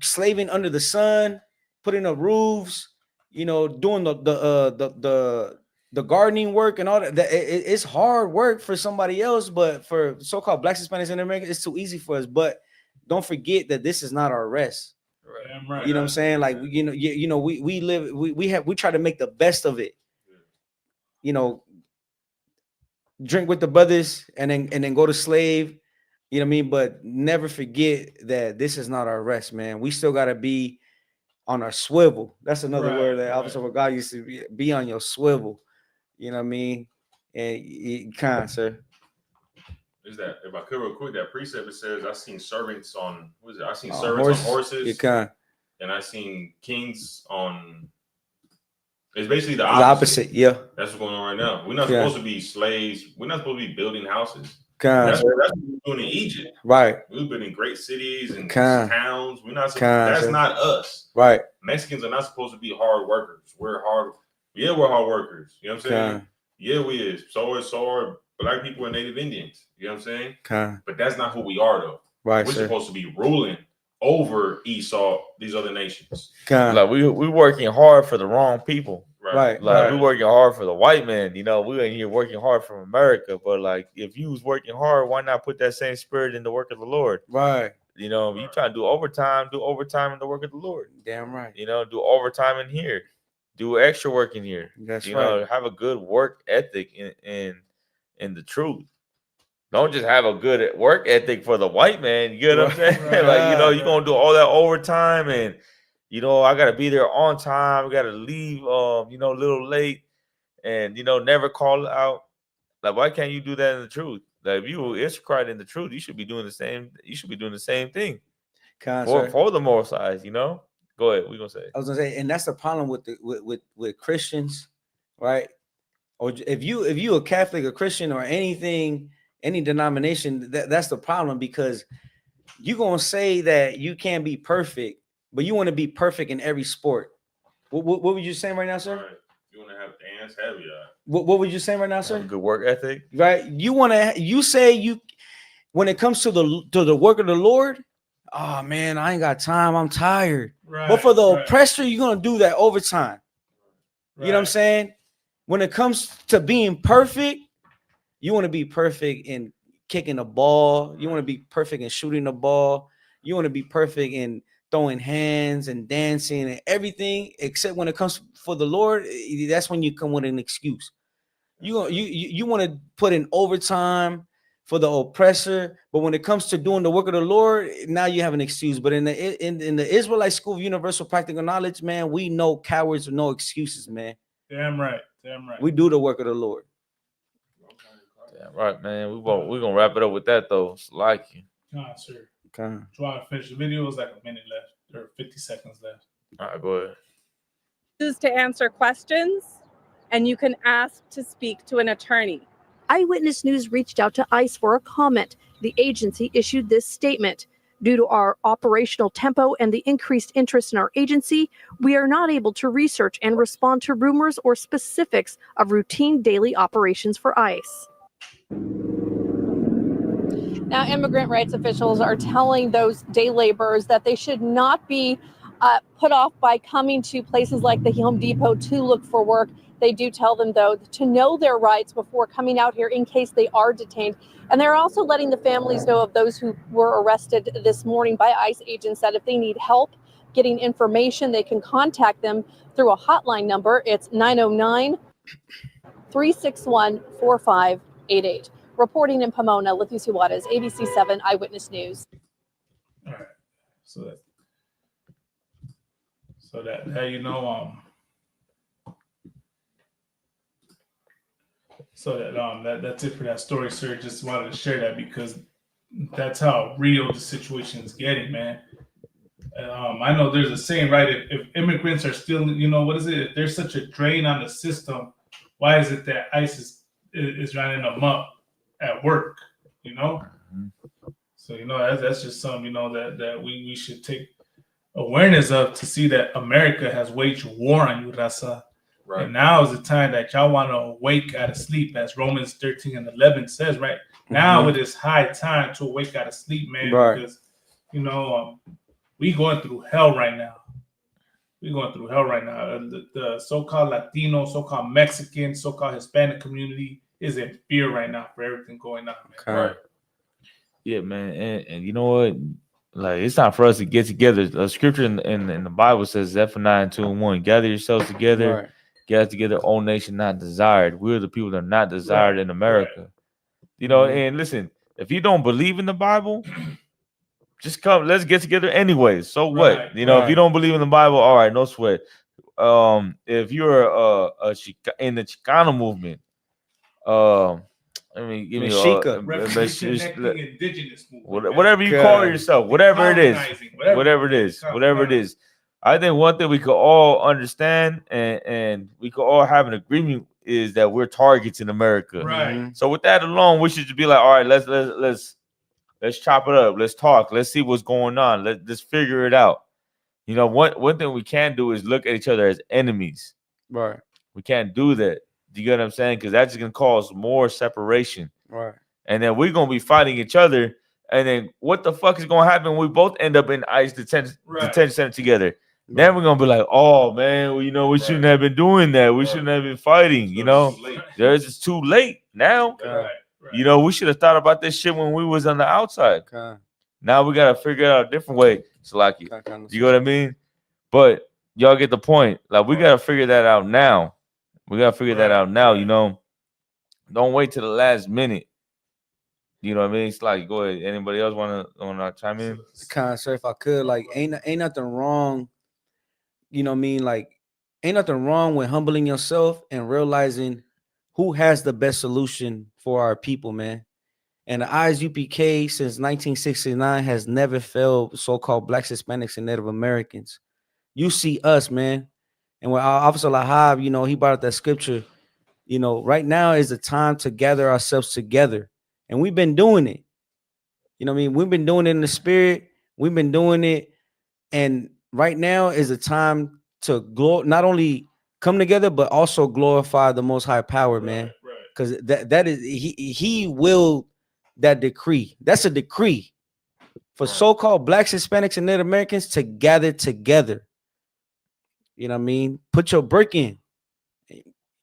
Slaving under the sun, putting up roofs, you know, doing the gardening work and all that. It's hard work for somebody else, but for so-called Blacks, Hispanics, and Americans, it's too easy for us. But don't forget that this is not our rest. Right. You know what I'm saying? Like, you know, we try to make the best of it. You know, drink with the brothers and then go to slave. You know what I mean? But never forget that this is not our rest, man. We still got to be on our swivel. That's another word that Officer God used to be on your swivel. You know what I mean? And you can't, sir. Is that, if I could real quick, that precept, it says, I seen servants on, what is it? I seen On servants horses. on horses. You can't. And I seen kings on, it's basically the The opposite. opposite, yeah. That's what's going on right now. We're not Yeah. supposed to be slaves. We're not supposed to be building houses. Kind, That's sir. what we're doing in Egypt. Right. We've been in great cities and Kind. towns. We're not. Kind, That's sir. not us. Right. Mexicans are not supposed to be hard workers. We're hard. Yeah, we're hard workers. You know what I'm saying? Kind. Yeah, we is. So are Black people and Native Indians. You know what I'm saying? Kind. But that's not who we are, though. Right, We're sir. supposed to be ruling over Esau, these other nations. Kind. Like we working hard for the wrong people. Like we working hard for the white man, you know, we ain't here working hard for America. But like, if you was working hard, why not put that same spirit in the work of the Lord? Right. You know, you try to do overtime in the work of the Lord. Damn right. You know, do overtime in here, do extra work in here. That's you right. know, have a good work ethic in the truth. Don't just have a good work ethic for the white man. You get what I'm saying? Like, you know, you're gonna do all that overtime, and you know, I gotta be there on time. I gotta leave you know, a little late, and you know, never call out. Like, why can't you do that in the truth? Like, if you Israelite in the truth, you should be doing the same. You should be doing the same thing for the moral side. You know. Go ahead. We gonna say. I was gonna say, and that's the problem with the with Christians, right? Or if you a Catholic or Christian or anything, any denomination, that's the problem, because you're gonna say that you can't be perfect, but you want to be perfect in every sport. What were you saying right now, sir? Right. You want to have dance heavy. What were you saying right now, sir? Good work ethic, right? You say when it comes to the work of the Lord, oh man, I ain't got time, I'm tired. Right, but for the oppressor, you're gonna do that overtime. You know what I'm saying? When it comes to being perfect, you want to be perfect in kicking the ball, you want to be perfect in shooting the ball, you want to be perfect in throwing hands and dancing and everything, except when it comes for the Lord, that's when you come with an excuse. You want to put in overtime for the oppressor, but when it comes to doing the work of the Lord, now you have an excuse. But in the Israelite School of Universal Practical Knowledge, man, we know cowards with no excuses, man. Damn right. Damn right. We do the work of the Lord. Damn right, man. We're gonna wrap it up with that though. It's like you. Sir. Okay. Trying to finish the video. It's like a minute left or 50 seconds left. All right, go ahead. Choose to answer questions, and you can ask to speak to an attorney. Eyewitness News reached out to ICE for a comment. The agency issued this statement. Due to our operational tempo and the increased interest in our agency, we are not able to research and respond to rumors or specifics of routine daily operations for ICE. Now, immigrant rights officials are telling those day laborers that they should not be put off by coming to places like the Home Depot to look for work. They do tell them, though, to know their rights before coming out here in case they are detained. And they're also letting the families know of those who were arrested this morning by ICE agents that if they need help getting information, they can contact them through a hotline number. It's 909-361-4588. Reporting in Pomona, Leticia Juarez, ABC 7 Eyewitness News. All right. So that you know, that's it for that story, sir. Just wanted to share that because that's how real the situation is getting, man. I know there's a saying, right? If immigrants are still, you know, what is it? If there's such a drain on the system, why is it that ICE is running them up at work? You know, so you know that's just something, you know, that we should take awareness of, to see that America has waged war on you, Raza. Right. And now is the time that y'all want to awake out of sleep, as Romans 13:11 says, right? Now it is high time to awake out of sleep, man, because, you know, we going through hell right now. The so-called Latino, so-called Mexican, so-called Hispanic community is in fear right now for everything going on, man. Okay. Right. Yeah, man. And you know what? Like, it's time for us to get together. The scripture in the Bible says, Zephaniah 2:1, gather yourselves together. Right. Gather together, O nation not desired. We're the people that are not desired in America. Right. You know, and listen, if you don't believe in the Bible, just come. Let's get together anyways. So what? You know, if you don't believe in the Bible, all right, no sweat. If you're in the Chicano movement, I mean, give me indigenous movement, whatever you call yourself, whatever it is. I think one thing we could all understand and we could all have an agreement is that we're targets in America. Right. So with that alone, we should just be like, all right, let's chop it up. Let's talk. Let's see what's going on. Let's figure it out. You know, one thing we can't do is look at each other as enemies. Right. We can't do that. Do you get what I'm saying? Because that's going to cause more separation. Right. And then we're going to be fighting each other. And then what the fuck is going to happen when we both end up in ICE detention center together? Then we're gonna be like, oh man, well, you know, we shouldn't have been doing that. We shouldn't have been fighting. You know, it's too late now. You know, we should have thought about this shit when we was on the outside. Now we gotta figure it out a different way. Salaki, you know what I mean? But y'all get the point. Like we gotta figure that out now. We gotta figure that out now. You know, don't wait till the last minute. You know what I mean? It's like, go ahead. Anybody else wanna chime in? Sir, if I could, like, ain't nothing wrong. You know what I mean? Like, ain't nothing wrong with humbling yourself and realizing who has the best solution for our people, man. And the ISUPK since 1969 has never failed so-called Blacks, Hispanics, and Native Americans. You see us, man. And when our Officer Lahab, you know, he brought up that scripture, you know, right now is the time to gather ourselves together. And we've been doing it. You know what I mean? We've been doing it in the spirit. We've been doing it. And right now is the time to not only come together, but also glorify the Most High Power, man. Because that is he will that decree. That's a decree for so-called Blacks, Hispanics, and Native Americans to gather together. You know what I mean? Put your brick in.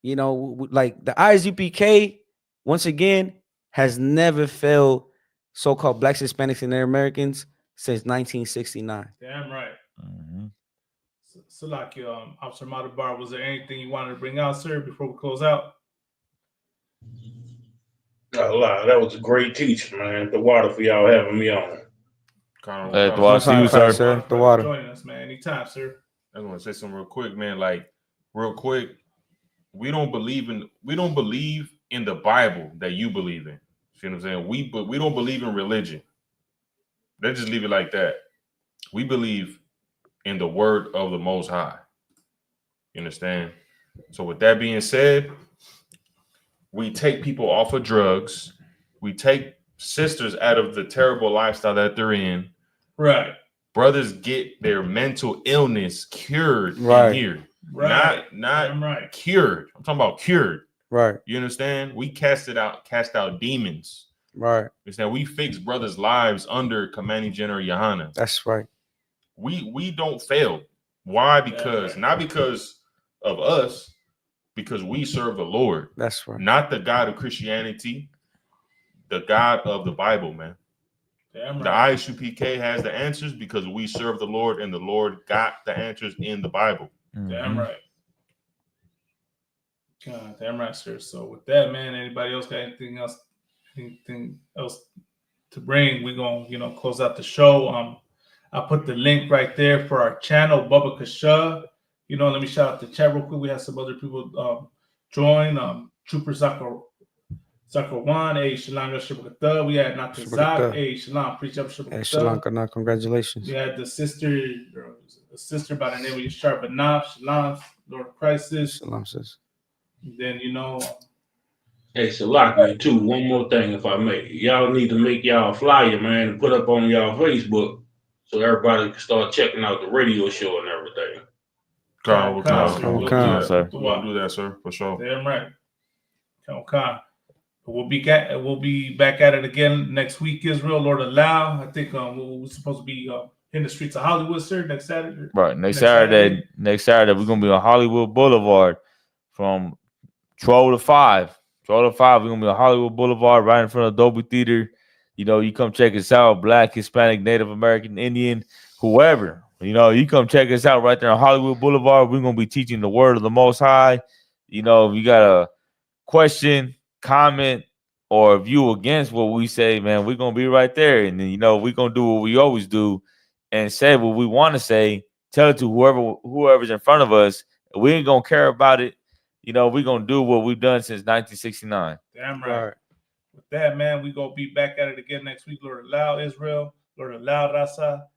You know, like the ISUPK, once again, has never failed so-called Blacks, Hispanics, and Native Americans since 1969. Damn right. Salaki, Officer Matabar, was there anything you wanted to bring out, sir, before we close out? Not a lot. That was a great teaching, man. The water for y'all having me on. The water to you, sir. The water. Joining us, man. Anytime, sir. I just want to say something real quick, man. Like, real quick, we don't believe in the Bible that you believe in. You know what I'm saying? But we don't believe in religion. Let's just leave it like that. We believe in the word of the Most High. You understand? So with that being said, we take people off of drugs. We take sisters out of the terrible lifestyle that they're in. Right. Brothers get their mental illness cured Right. in here. Right. Not cured. I'm talking about cured. Right. You understand? We cast out demons. Right. You understand? We fix brothers' lives under Commanding General Yohana. That's right. We don't fail. Why? Because not because of us, because we serve the Lord. That's right. Not the God of Christianity, the God of the Bible, man. Damn The right. ISUPK has the answers because we serve the Lord, and the Lord got the answers in the Bible. Damn right. God, damn right, sir. So with that, man, anybody else got anything else to bring? We're gonna, close out the show. I'll put the link right there for our channel, Bubba Kasha. Let me shout out the chat real quick. We have some other people join. Trooper Zakarwan, Shalom Yashibakata. We had Natazak, Shalom, preach up Shabakata. Shalom, congratulations. We had a sister by the name of Yashar Banaf, Shalom, Lord of Crisis. Shalom, sis. Then, Hey, Salaki, too, one more thing, if I may. Y'all need to make y'all flyer, man, and put up on y'all Facebook so everybody can start checking out the radio show and everything. We'll do that, sir, for sure. Damn right. Okay. We'll be back at it again next week, Israel, Lord allow. I think we're supposed to be in the streets of Hollywood, sir, next Saturday. Right. Next Saturday, we're gonna be on Hollywood Boulevard from 12 to 5. 12 to 5, we're gonna be on Hollywood Boulevard right in front of Dolby Theater. You come check us out, Black, Hispanic, Native American, Indian, whoever. You come check us out right there on Hollywood Boulevard. We're gonna be teaching the word of the Most High. If you got a question, comment, or view against what we say, man, we're gonna be right there. And then we're gonna do what we always do and say what we want to say, tell it to whoever's in front of us. We ain't gonna care about it. We're gonna do what we've done since 1969. Damn right. With that, man, we gonna be back at it again next week. Lord allow, Israel, Lord allow, Rasa.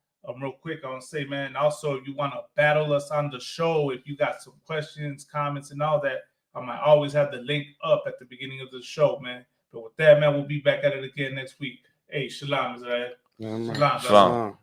Real quick, I want to say, man, also, if you want to battle us on the show, if you got some questions, comments, and all that, I might always have the link up at the beginning of the show, man. But with that, man, we'll be back at it again next week. Hey, shalom, Israel. Shalom. Shalom.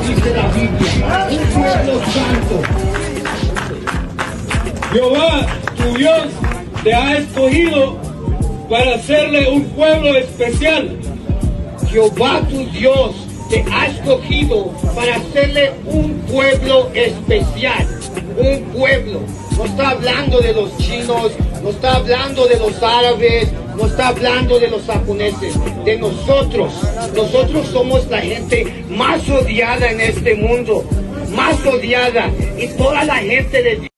dice la Biblia, un pueblo santo. Jehová, tu Dios, te ha escogido para hacerle un pueblo especial. Jehová, tu Dios, te ha escogido para hacerle un pueblo especial. Un pueblo. No está hablando de los chinos, no está hablando de los árabes, no está hablando de los japoneses, de nosotros. Nosotros somos la gente más odiada en este mundo, más odiada. Y toda la gente les